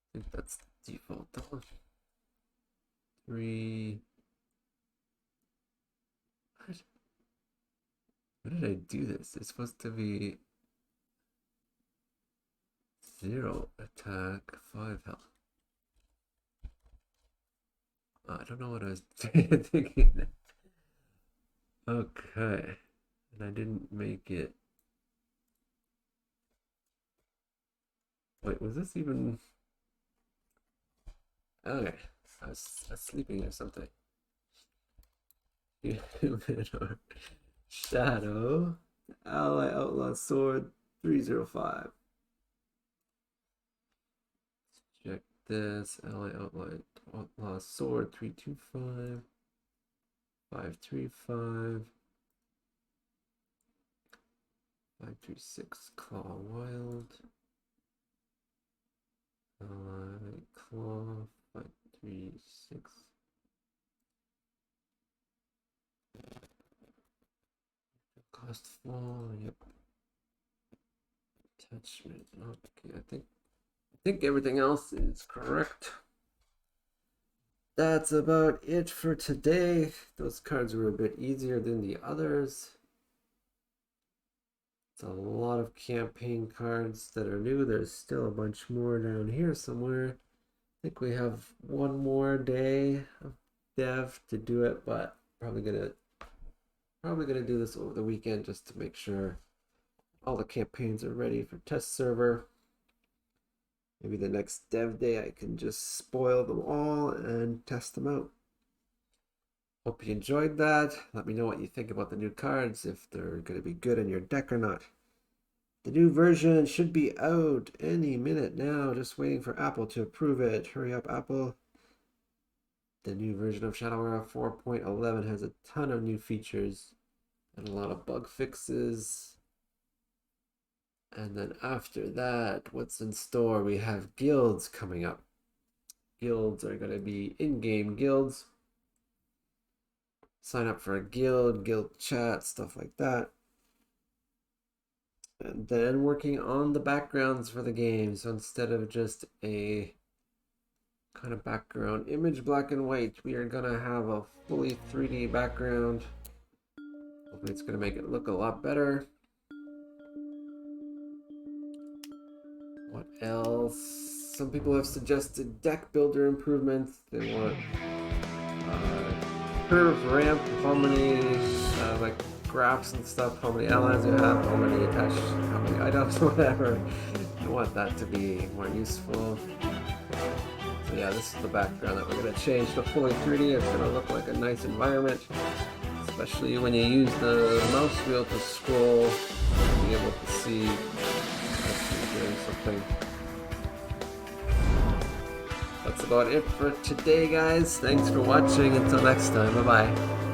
I think that's default though. 3. What? What did I do this? It's supposed to be 0 attack, 5 health. Oh, I don't know what I was thinking. Okay. And I didn't make it. Wait, was this even? Okay. I was sleeping or something. Human or shadow. Ally outlaw sword 305. Check this. Ally outlaw sword 325. 535. 536 claw wild. Claw 536. Cost 4. Yep. Attachment. Okay, I think everything else is correct. That's about it for today. Those cards were a bit easier than the others. It's a lot of campaign cards that are new. There's still a bunch more down here somewhere. I think we have one more day of dev to do it, but probably gonna do this over the weekend just to make sure All the campaigns are ready for test server. Maybe the next dev day I can just spoil them all and test them out. Hope you enjoyed that. Let me know what you think about the new cards, if they're going to be good in your deck or not. The new version should be out any minute now. Just waiting for Apple to approve it. Hurry up, Apple. The new version of Shadowrun 4.11 has a ton of new features and a lot of bug fixes. And then after that, what's in store? We have guilds coming up. Guilds are going to be in-game guilds. Sign up for a guild chat, stuff like that. And then working on the backgrounds for the game. So instead of just a kind of background image black and white, we are going to have a fully 3D background. Hopefully it's going to make it look a lot better. What else? Some people have suggested deck builder improvements. They want curve ramp, how many like graphs and stuff, how many allies you have, how many attached, how many items, whatever. I want that to be more useful. So yeah, this is the background that we're going to change to fully 3D. It's going to look like a nice environment, especially when you use the mouse wheel to scroll, be able to see if you're doing something. That's about it for today, guys. Thanks for watching. Until next time, bye-bye.